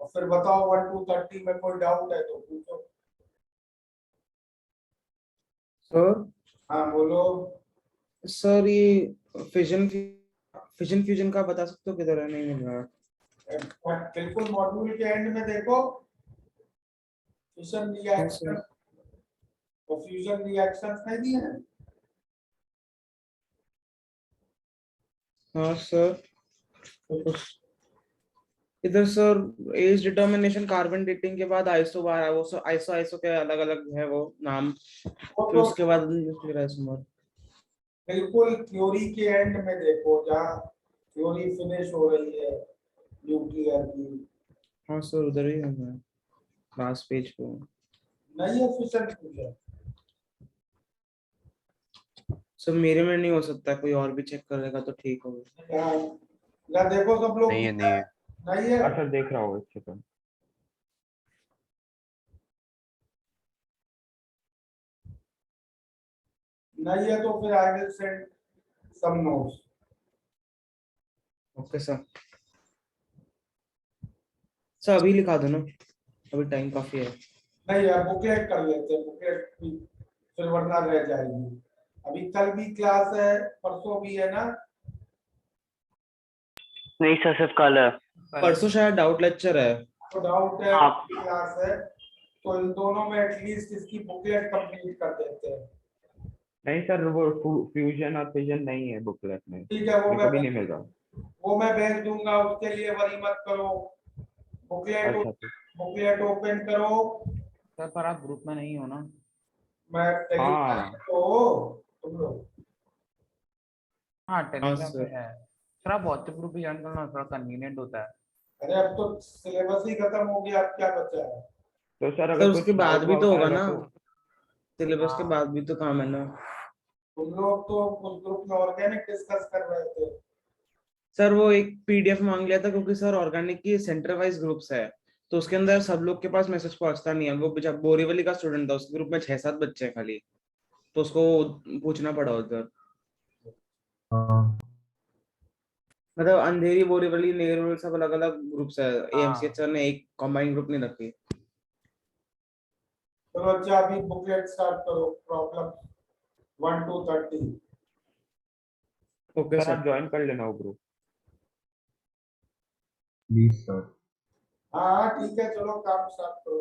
और फिर बताओ 1 to 30 में कोई डाउट है तो पूछो। सर हाँ बोलो। सर ये फिजन फिजन फ्यूजन का बता सकते हो किधर है? नहीं मिल रहा। बिल्कुल मॉड्यूल के एंड में देखो, फिशन रिएक्शन और फ्यूजन रिएक्शंस नहीं दिए हैं? हाँ सर। इधर sir age determination carbon dating के बाद आइसो बार है, वो सो आइसो आइसो के अलग अलग है वो नाम, वो फिर तो उसके बाद आइसोमर। बिल्कुल थ्योरी के एंड में देखो, जहाँ थ्योरी फिनिश हो रही है न्यूक्लियर की। हाँ सर उधर ही हूँ मैं, लास्ट पेज पे हूँ। नहीं है फिशन फ्यूजन? सर मेरे में नहीं हो सकता, कोई और भी चेक करेगा तो ठीक होगा। या देखो सब लोग, नहीं है नहीं है। नहीं है? हाँ सर देख रहा हूँ अच्छे से। नहीं है तो फिर I will send some notes. Okay sir. Sir अभी लिखा दो ना, अभी टाइम काफी है। नहीं है, बुकलेट कर लेते हैं, बुकलेट भी फिर वरना रह जाएगी। अभी कल भी क्लास है, परसों भी है ना? नहीं सर सिर्फ कल है। परसों शायद डाउट लेक्चर है। तो डाउट है, आप क्लास है, तो इन दोनों में एटलीस्ट इसकी बुकलेट कंप्लीट कर देते हैं। नहीं सर वो फ्यूजन और फिजन नहीं है बुकलेट में, ठीक है, मेरे को भी नहीं मिल रहा। वो मैं भेज दूंगा, उसके लिए वरी मत करो। बुकलेट अच्छा सर। बुकलेट ओपन करो। सर पर आप ग्रुप में नहीं हो ना? मैं टेलीग्राम हाँ पे हो तुम लोग? हाँ हाँ टेलीग्राम पे सर। है। सर आप व्हाट्सएप ग्रुप भी ज्वाइन करना, थोड़ा कन्वीनियंट होता है। अरे अब तो सिलेबस ही खत्म हो गया, अब क्या बचा है? तो सर सर अगर उसके कुछ बाद डाउट भी तो वाउट होगा आएगा ना, तो। सिलेबस के हाँ बाद भी तो काम है ना। तुम लोग तो उस ग्रुप में ऑर्गेनिक डिस्कस कर रहे थे। सर वो एक पीडीएफ मांग लिया था क्योंकि सर ऑर्गेनिक की सेंटर वाइज ग्रुप्स है, तो उसके अंदर सब लोग के पास मैसेज पहुंचता नहीं है। वो बेचारा बोरीवली का स्टूडेंट था, उसके ग्रुप में 6-7 बच्चे हैं खाली, तो उसको पूछना पड़ा उधर। हाँ मतलब अंधेरी, बोरीवली, नेहरू सब अलग अलग ग्रुप्स है, एएमसीएच हाँ सर ने एक कॉम्बाइंड ग्रुप नहीं रखी। चलो अच्छा, अभी बुकलेट स्टार्ट करो, problem 1 to 30। Okay sir sir. आप ज्वाइन कर लेना वो ग्रुप। Please sir. हाँ हाँ ठीक है, चलो काम स्टार्ट करो।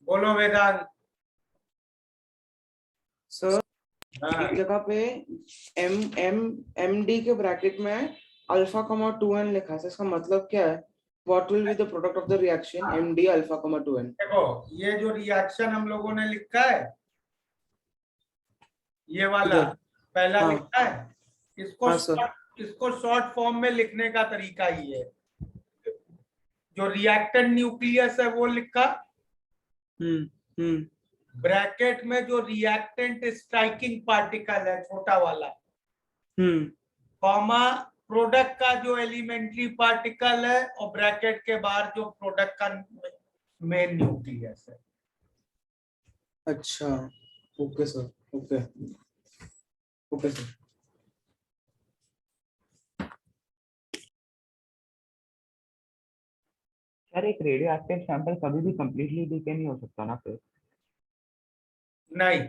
बोलो वेदांत। सर हाँ, एक जगह पे एम डी के ब्रैकेट में अल्फा कमा 2n लिखा है, इसका मतलब क्या है? What will be the product of the reaction M D alpha comma 2n? देखो ये जो रिएक्शन हम लोगों ने लिखा है, ये वाला इधर। पहला हाँ। लिखा है, हाँ सर। इसको शॉर्ट फॉर्म में लिखने का तरीका ही है। जो रिएक्टेंट न्यूक्लियस है वो लिखा, हम्म ब्रैकेट में जो रिएक्टेंट स्ट्राइकिंग पार्टिकल है छोटा वाला, हम्म कॉमा प्रोडक्ट का जो एलिमेंट्री पार्टिकल है, और ब्रैकेट के बाहर जो प्रोडक्ट का मेन न्यूक्लियस है। अच्छा, okay sir, okay okay sir. Sir एक रेडियो एक्टिव सैंपल कभी भी कंप्लीटली डीके नहीं हो सकता ना फिर? नहीं,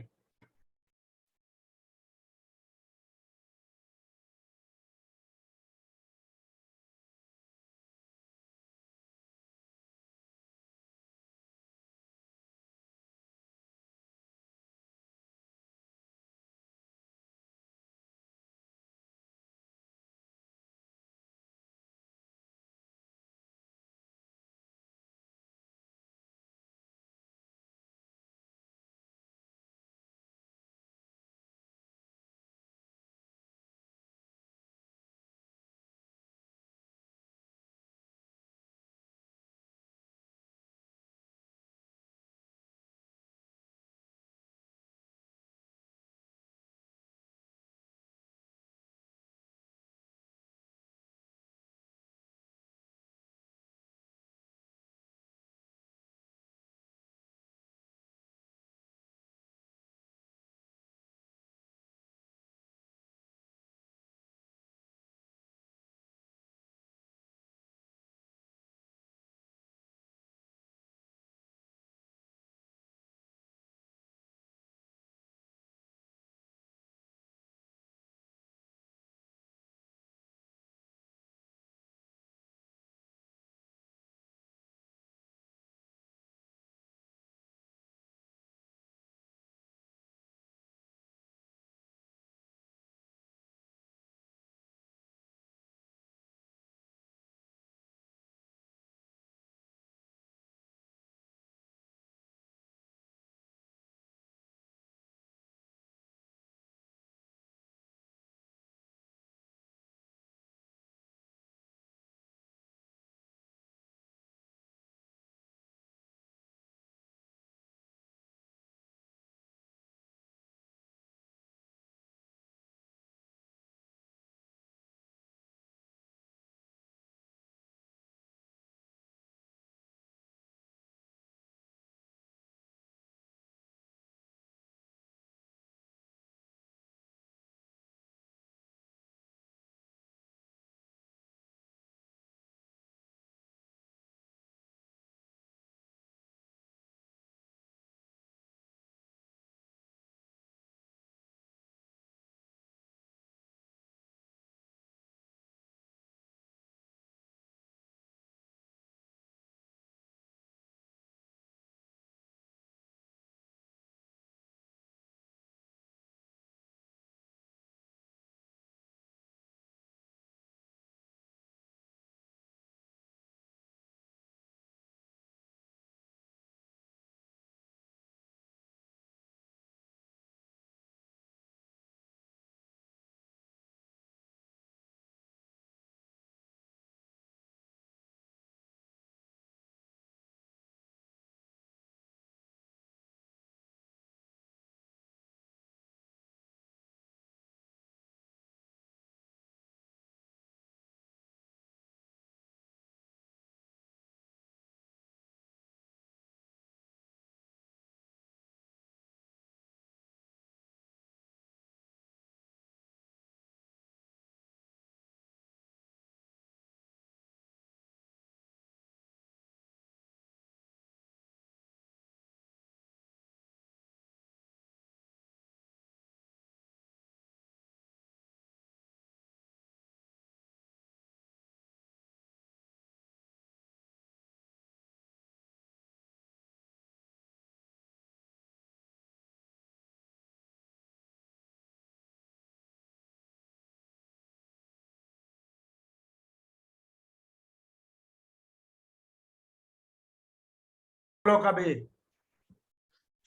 बोलो कबीर।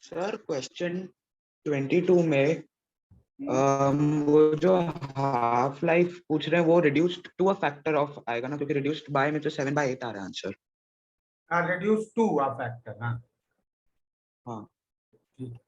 सर क्वेश्चन 22 में वो जो हाफ लाइफ पूछ रहे हैं वो reduced to a factor of आएगा ना, क्योंकि रिड्यूस्ड बाय में तो 7/8 आ रहा है answer. Reduce to a factor. हाँ हाँ ठीक है।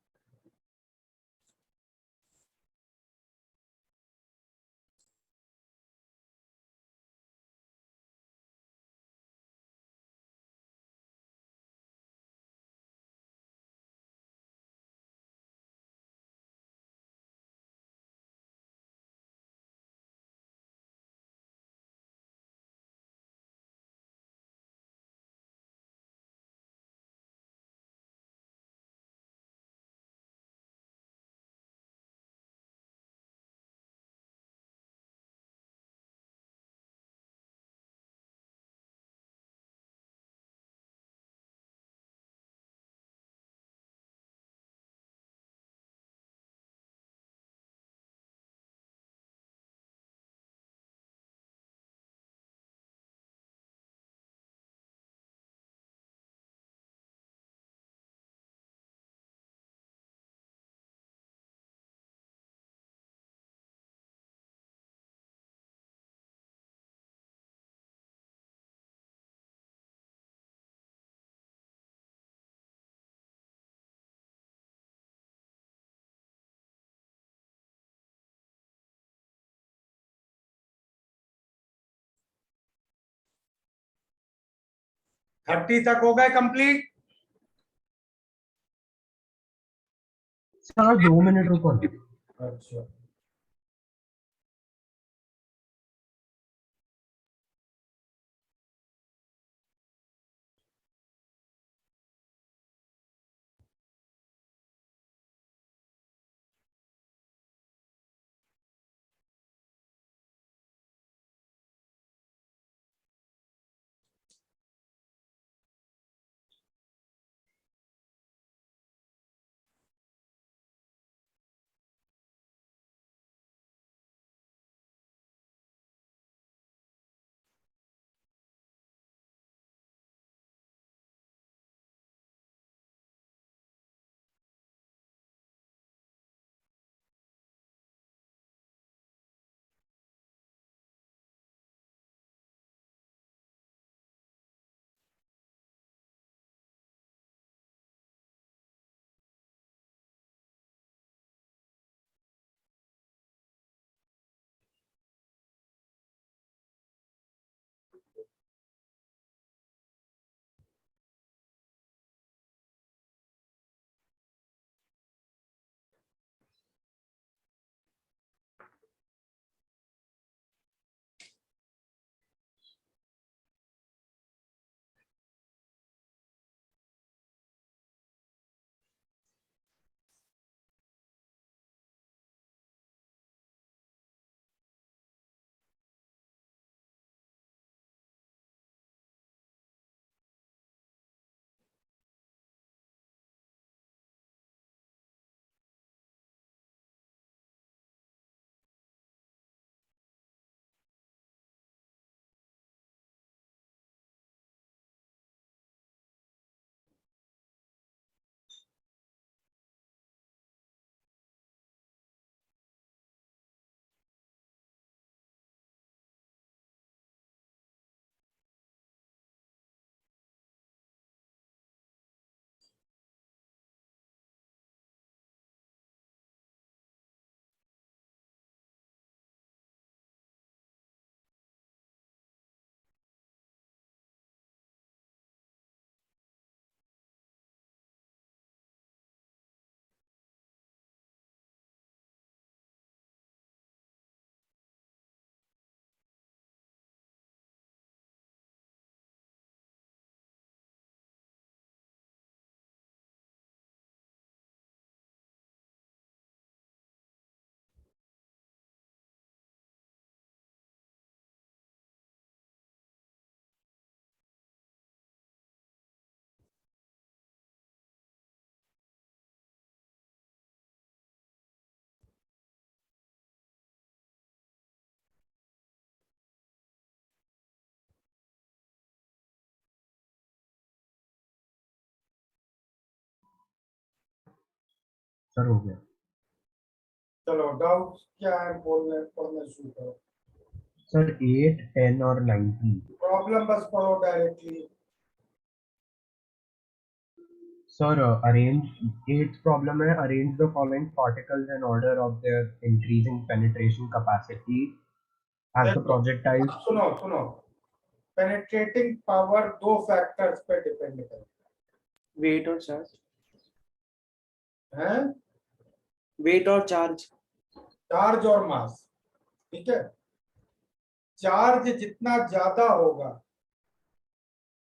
थर्टी तक हो गए कंप्लीट। सर 2 मिनट रुको ना। अच्छा सर हो गया। चलो डाउट क्या है बोलने पढ़ना शुरू करो। सर 8, 10 और 19। प्रॉब्लम बस पढ़ो directly. Sir arrange 8th problem है, arrange the following particles in order of their increasing penetration capacity as the देखो प्रोजेक्टाइल। सुनो सुनो, पेनिट्रेटिंग पावर दो फैक्टर्स पे डिपेंड करती वेट और चार्ज, है, वेट और चार्ज। चार्ज और मास। ठीक है, चार्ज जितना ज्यादा होगा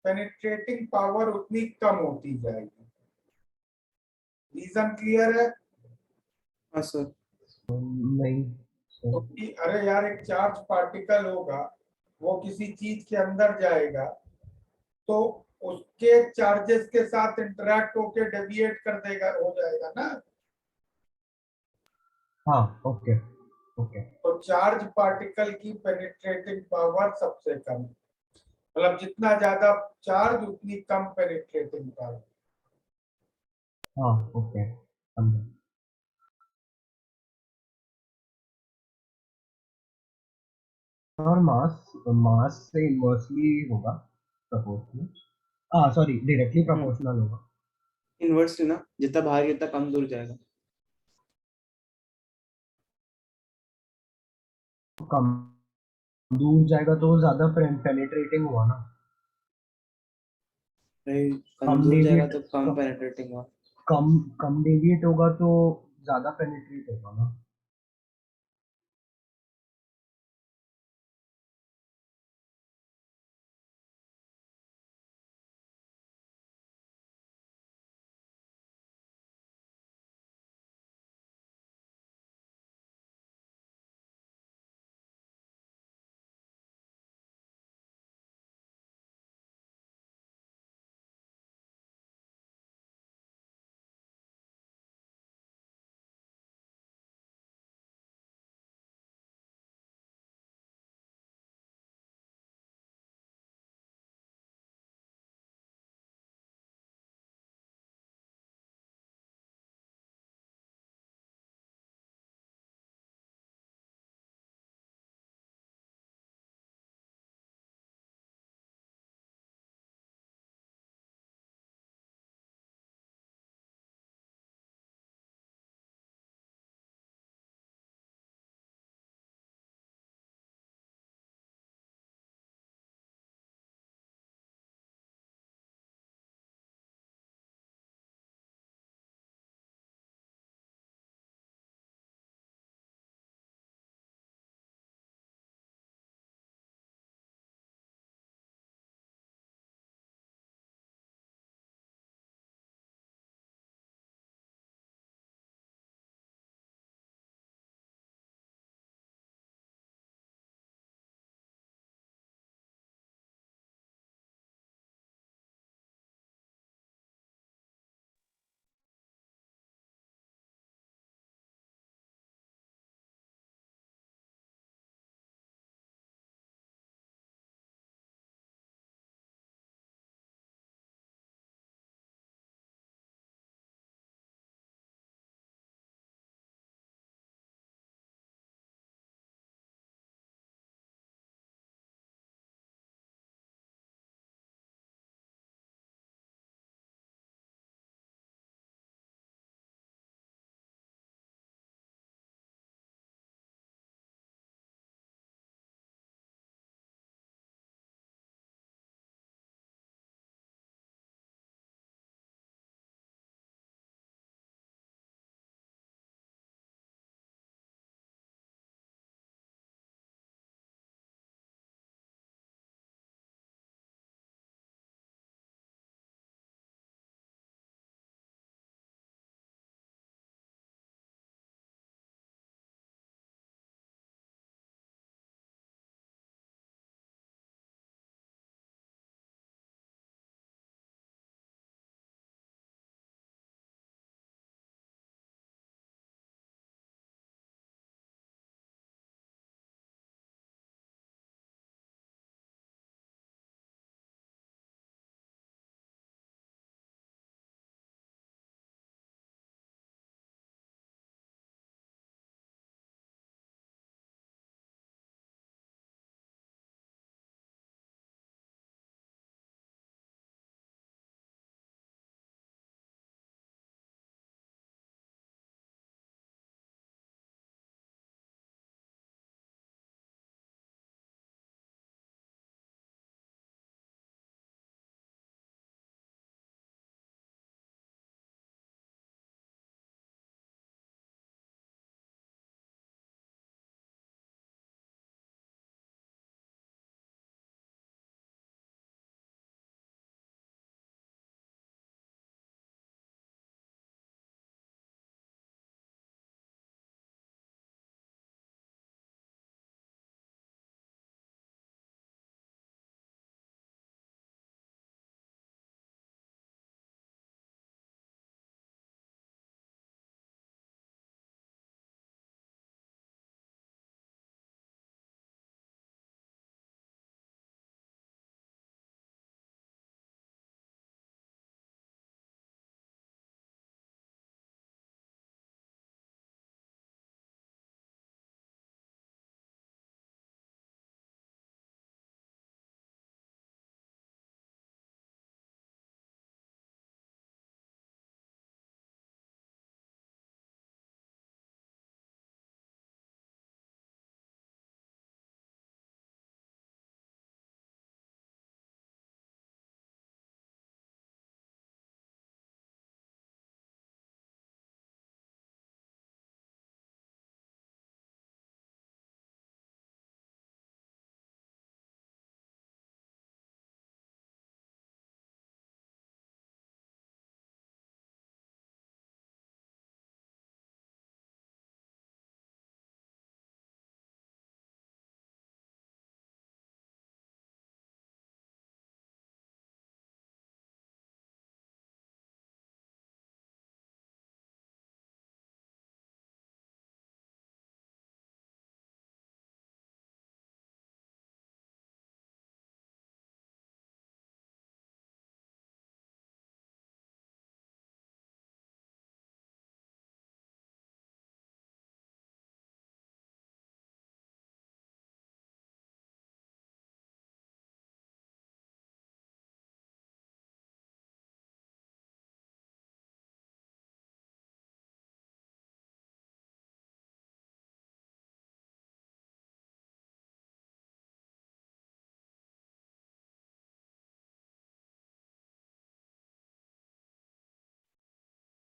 पेनिट्रेटिंग पावर उतनी कम होती जाएगी। रीजन क्लियर है? हाँ सर। नहीं तो अरे यार, एक चार्ज पार्टिकल होगा, वो किसी चीज के अंदर जाएगा तो उसके चार्जेस के साथ इंटरेक्ट होके डेविएट कर देगा, हो जाएगा ना। हाँ ओके ओके। तो चार्ज पार्टिकल की पेनिट्रेटिंग पावर सबसे कम, मतलब जितना ज्यादा चार्ज उतनी कम पेनिट्रेटिंग पावर। हाँ ओके समझा। और मास मास से इनवर्सली होगा प्रोपोर्शनल, हाँ सॉरी डायरेक्टली प्रोपोर्शनल होगा। इनवर्सली ना, जितना भारी उतना कम दूर जाएगा। कम दूर जाएगा तो ज्यादा पेनिट्रेटिंग हुआ ना। नहीं, कम कम दूर जाएगा डेविएट तो कम पेनिट्रेटिंग हुआ। कम कम डेविएट होगा तो ज्यादा पेनिट्रेट होगा ना।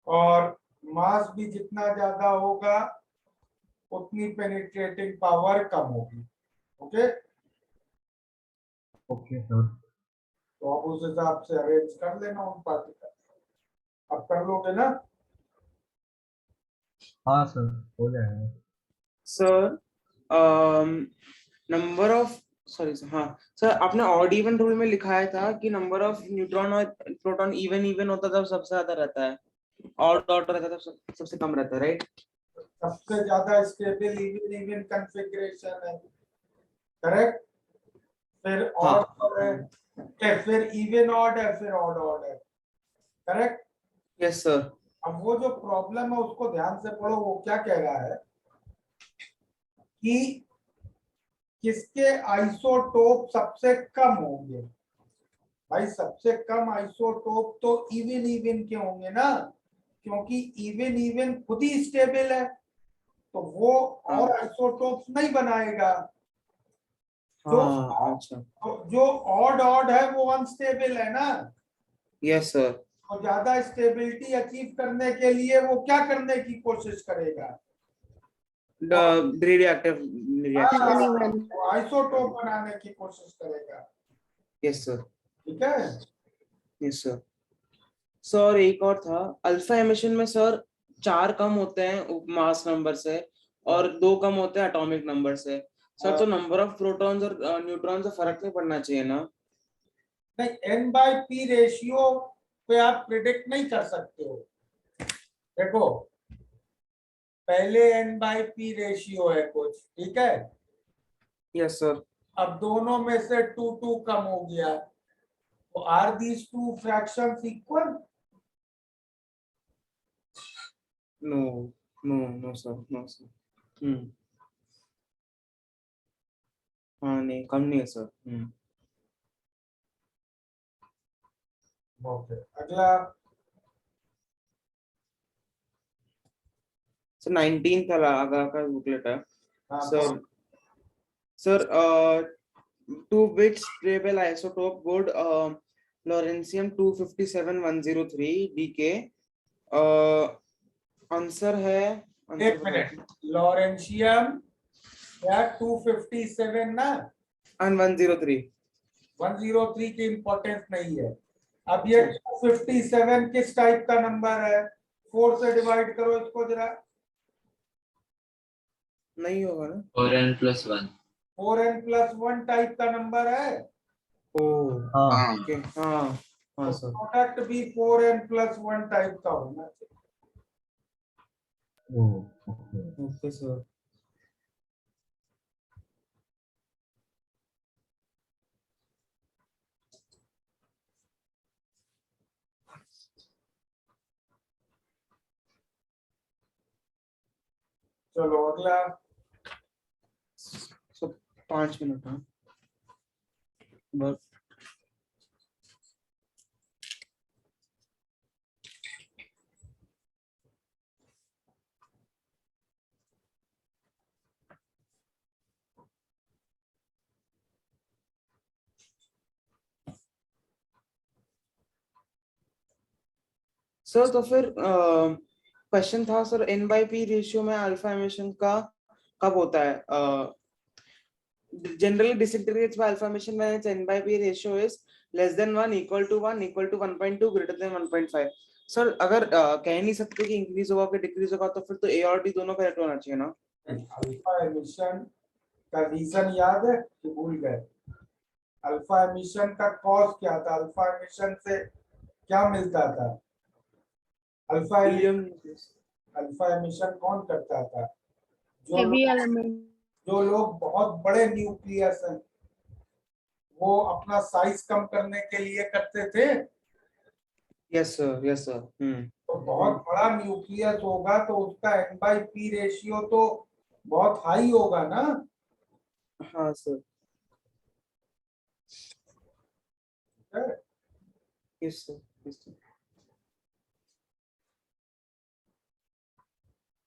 और मास भी जितना ज्यादा होगा उतनी पेनिट्रेटिंग पावर कम होगी। Okay, okay sir. तो आप उस हिसाब से अरेंज कर लेना उन पार्टिकल। अब कर लोगे ना? हाँ सर, हो जाएगा। Sir number of sorry sir, हाँ सर, आपने ऑड इवन रूल में लिखाया था कि नंबर ऑफ न्यूट्रॉन और प्रोटॉन इवन इवन होता है तब सबसे ज्यादा रहता है, ऑड ऑड रहता है तब सबसे कम रहता है, राइट? सबसे ज्यादा स्टेबल इवन इवन कॉन्फ़िगरेशन है, करेक्ट। फिर हाँ। ऑड है, फिर इवन ऑड है, फिर ऑड ऑड है, करेक्ट। Yes sir. अब वो जो प्रॉब्लम है उसको ध्यान से पढ़ो। वो क्या कह रहा है कि किसके आइसोटोप सबसे कम होंगे। भाई सबसे कम आइसोटोप तो इवन इवन के होंगे ना, क्योंकि इवन इवन खुद ही स्टेबल है, तो वो और आइसोटोप्स नहीं बनाएगा। हाँ अच्छा। जो ऑड ऑड है वो अनस्टेबल है ना। Yes sir. तो ज्यादा स्टेबिलिटी अचीव करने के लिए वो क्या करने की कोशिश करेगा? Radioactive reaction. वो आइसोटोप बनाने की कोशिश करेगा। Yes sir. ठीक है। Yes sir. सर एक और था, अल्फा एमिशन में सर 4 कम होते हैं मास नंबर से और 2 कम होते हैं एटॉमिक नंबर से। सर तो नंबर ऑफ प्रोटॉन्स और न्यूट्रॉन से फर्क नहीं पड़ना चाहिए ना? नहीं, N/P रेशियो पे आप प्रिडिक्ट नहीं कर सकते हो। देखो पहले N/P रेशियो है कुछ, ठीक है। Yes sir. अब दोनों में से 2 कम हो गया, तो are these two fractions equal? No no no sir, no sir. हाँ नहीं, कम नहीं है सर। ओके, अगला सर 19 का आगा का बुकलेट है हाँ, sir. Sir to which stable isotope would lawrencium 257103 DK? Answer है, एक मिनट, लॉरेंशियम या 257 ना, 103 103 की इंपॉर्टेंस नहीं है। अब ये 257 किस टाइप का नंबर है? 4 से डिवाइड करो इसको जरा। नहीं होगा ना? 4n+1 4n+1 टाइप का नंबर है। हाँ ओके, हाँ हाँ सर। प्रोडक्ट भी 4n+1 टाइप का होना चाहिए। Okay sir. चलो अगला। Sir 5 minute. हाँ बस। सर तो फिर क्वेश्चन था सर, N/P रेशियो में अल्फा एमिशन का कब होता है? generally disintegrates by alpha emission when its N/P ratio is less than 1, equal to 1, equal to 1.2, greater than 1.5। Sir अगर कह नहीं सकते कि इंक्रीज होगा कि डिक्रीज होगा तो फिर तो ए और डी दोनों करेक्ट होना चाहिए ना? अल्फा एमिशन का रीजन याद है कि भूल गए? अल्फा एमिशन का कॉज क्या था? अल्फा एमिशन से क्या मिलता था? अल्फा एमिशन कौन करता था? जो लोग बहुत बड़े न्यूक्लियस हैं वो अपना साइज कम करने के लिए करते थे। Yes sir, yes sir. तो बहुत बड़ा न्यूक्लियस होगा तो उसका N/P रेशियो तो बहुत हाई होगा ना। हाँ sir. Yes sir, yes sir.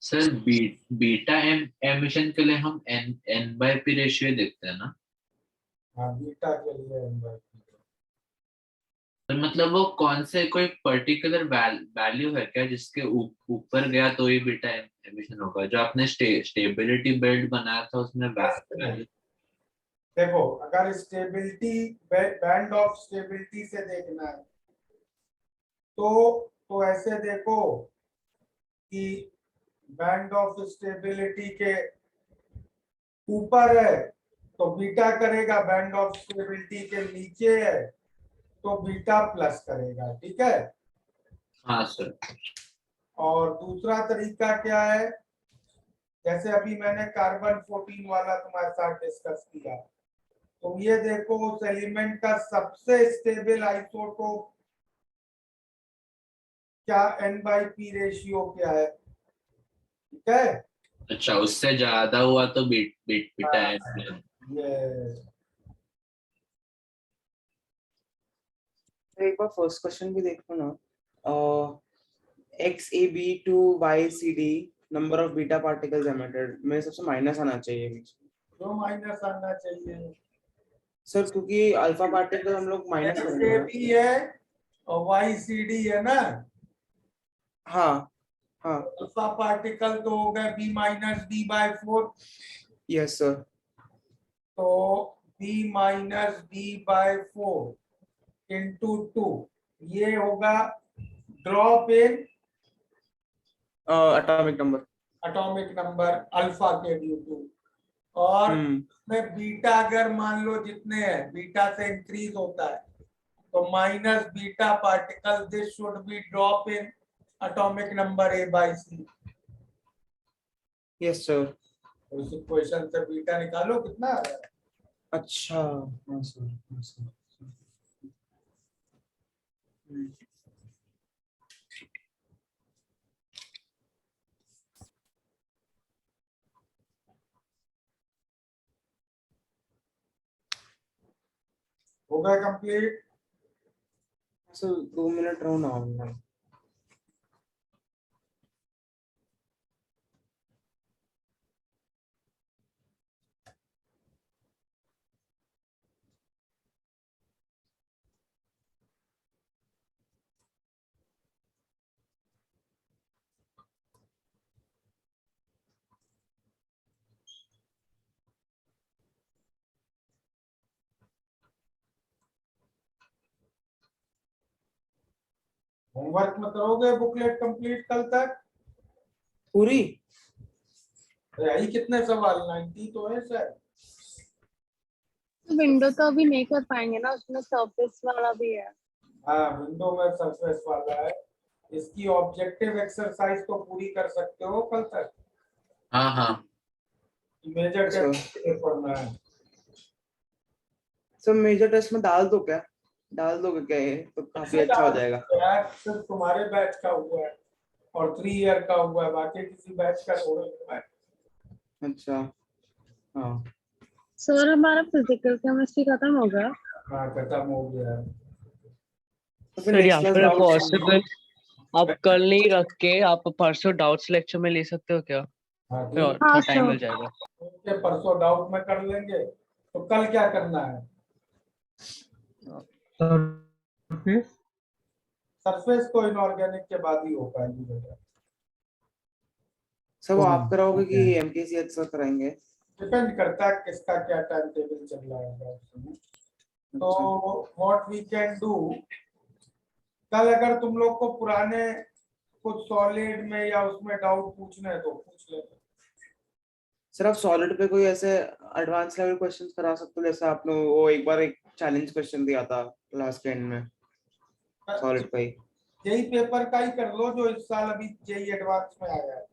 Sir beta emission के लिए हम N/P रेशियो देखते हैं ना? हाँ, बीटा के लिए N/P। तो मतलब वो कौन से कोई पर्टिकुलर वैल्यू है क्या जिसके ऊपर गया तो ही बीटा एमिशन होगा? जो आपने स्टेबिलिटी बेल्ट बनाया था उसमें वैल्यू। देखो, अगर स्टेबिलिटी बैंड ऑफ स्टेबिलिटी से देखना है तो ऐसे देखो कि बैंड ऑफ स्टेबिलिटी के ऊपर है तो बीटा करेगा, बैंड ऑफ स्टेबिलिटी के नीचे है तो बीटा प्लस करेगा। ठीक है। हाँ सर। और दूसरा तरीका क्या है, जैसे अभी मैंने कार्बन 14 वाला तुम्हारे साथ डिस्कस किया, तुम ये देखो उस एलिमेंट का सबसे स्टेबल आइसोटोप क्या N/P रेशियो क्या है। ठीक है। अच्छा, उससे ज्यादा हुआ तो बीटा है। ये एक बार फर्स्ट क्वेश्चन भी देखो ना। XAB to YCD number of beta particles emitted में सबसे माइनस आना चाहिए बीच में। क्यों माइनस आना चाहिए? सर क्योंकि अल्फा पार्टिकल हम लोग माइनस करेंगे ना। XAB है और YCD है ना। हाँ हाँ। अल्फा पार्टिकल तो हो गए B-D/4। Yes sir. तो B-D/4 into 2 ये होगा drop in atomic number alpha के ड्यू टू। और में बीटा अगर मान लो जितने हैं, बीटा से इंक्रीज होता है तो minus beta particle, this should be drop in atomic number A/C। Yes sir. उस इक्वेशन से बीटा निकालो कितना आ रहा है। अच्छा हाँ सर, हाँ सर। हो गया कंप्लीट। सर 2 मिनट रहो ना। होमवर्क में करोगे बुकलेट कंप्लीट कल तक पूरी? यही कितने सवाल 90 तो है सर। विंडो तो अभी नहीं कर पाएंगे ना, उसमें सरफेस वाला भी है। हाँ, विंडो में सरफेस वाला है। इसकी ऑब्जेक्टिव एक्सरसाइज तो पूरी कर सकते हो कल तक। हाँ हाँ। मेजर टेस्ट पढ़ना है। सर मेजर टेस्ट में डाल दोगे क्या ये तो काफी अच्छा हो जाएगा। यार सिर्फ तुम्हारे बैच का हुआ है और 3 ईयर का हुआ है, बाकी किसी बैच का थोड़ा हुआ है। अच्छा हाँ। सर हमारा फिजिकल केमिस्ट्री खत्म हो गया। हाँ खत्म हो गया है। तो फिर सर नेक्स्ट यहाँ क्लास पर डाउट पॉसिबल आप कल नहीं रख के आप परसों डाउट्स लेक्चर में ले सकते हो क्या? हाँ फिर ठीक थोड़ा हाँ टाइम सर। मिल जाएगा। है, परसों डाउट में कर लेंगे। तो कल क्या करना है? सरफेस सरफेस तो इनऑर्गेनिक के बाद ही हो पाएगी बेटा। सर वो आप कराओगे कि MKCH सर कराएंगे? डिपेंड करता है किसका क्या टाइम टेबल चल रहा है उस समय। तो व्हाट वी कैन डू, कल अगर तुम लोग को पुराने कुछ सॉलिड में या उसमें डाउट पूछने हैं तो पूछ लेते। सर आप सॉलिड पे कोई ऐसे एडवांस लेवल क्वेश्चंस करा सकते हो जैसे आपने वो एक बार एक चैलेंज क्वेश्चन दिया था क्लास के एंड में सॉलिड पे ही। यही पेपर का ही कर लो जो इस साल अभी जेई एडवांस में आया है।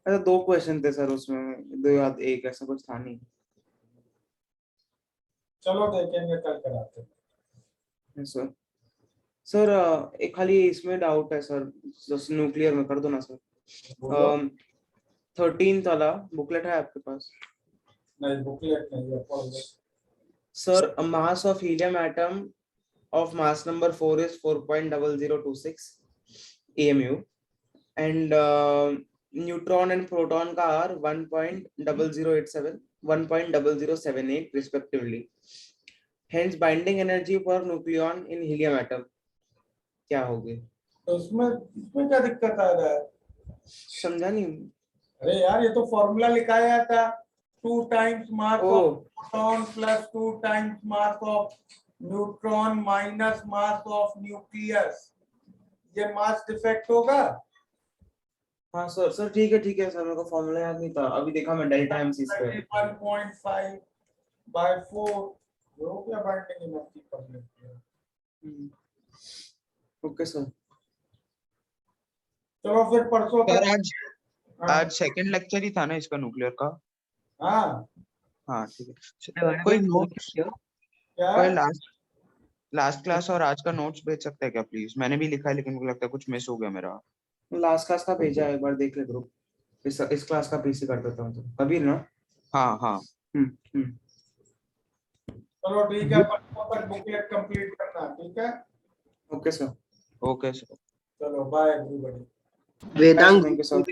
ऐसा 2 क्वेश्चन थे सर उसमें, 2 या 1 ऐसा कुछ था नहीं। चलो देखेंगे कल कराते हैं। सर सर एक खाली इसमें डाउट है सर, जस्ट न्यूक्लियर में कर दो ना सर। 13th वाला बुकलेट है आपके पास? नहीं बुकलेट नहीं है, पढ़ लो। Sir mass of helium atom of mass number 4 is 4.0026 AMU and neutron and proton का are 1.0087 1.0078 respectively. Hence binding energy per nucleon in helium atom क्या हो गए? तो इसमें इसमें क्या दिक्कत आ रहा है? समझा नहीं। अरे यार ये तो फॉर्मूला लिखाया था 2 times mass o of proton plus 2 times mass of neutron minus mass of nucleus. ये मास डिफेक्ट होगा। हाँ सर, सर ठीक है सर, मेरे को फॉर्मूला याद नहीं था, अभी देखा मैं डेल्टा mc स्क्वायर। 1.5 by 4 जो क्या बाइंडिंग एनर्जी कर लेती है। Okay sir. चलो फिर परसों सर तक। आज आज सेकंड लेक्चर ही था ना इसका न्यूक्लियर का? हाँ हाँ ठीक है। कोई नोट्स, क्या कोई लास्ट क्लास और आज का नोट्स भेज सकते हैं क्या प्लीज? मैंने भी लिखा है लेकिन मुझे लगता है कुछ मिस हो गया मेरा। लास्ट क्लास का भेजा है, एक बार देख ले ग्रुप। इस क्लास का पीसी कर देता हूँ तो कबीर ना। हाँ हाँ चलो ठीक है, परसों तक बुकलेट कंप्लीट करना। ठीक है, ओके सर। Okay sir. चलो by everybody. Vedang, thank you sir.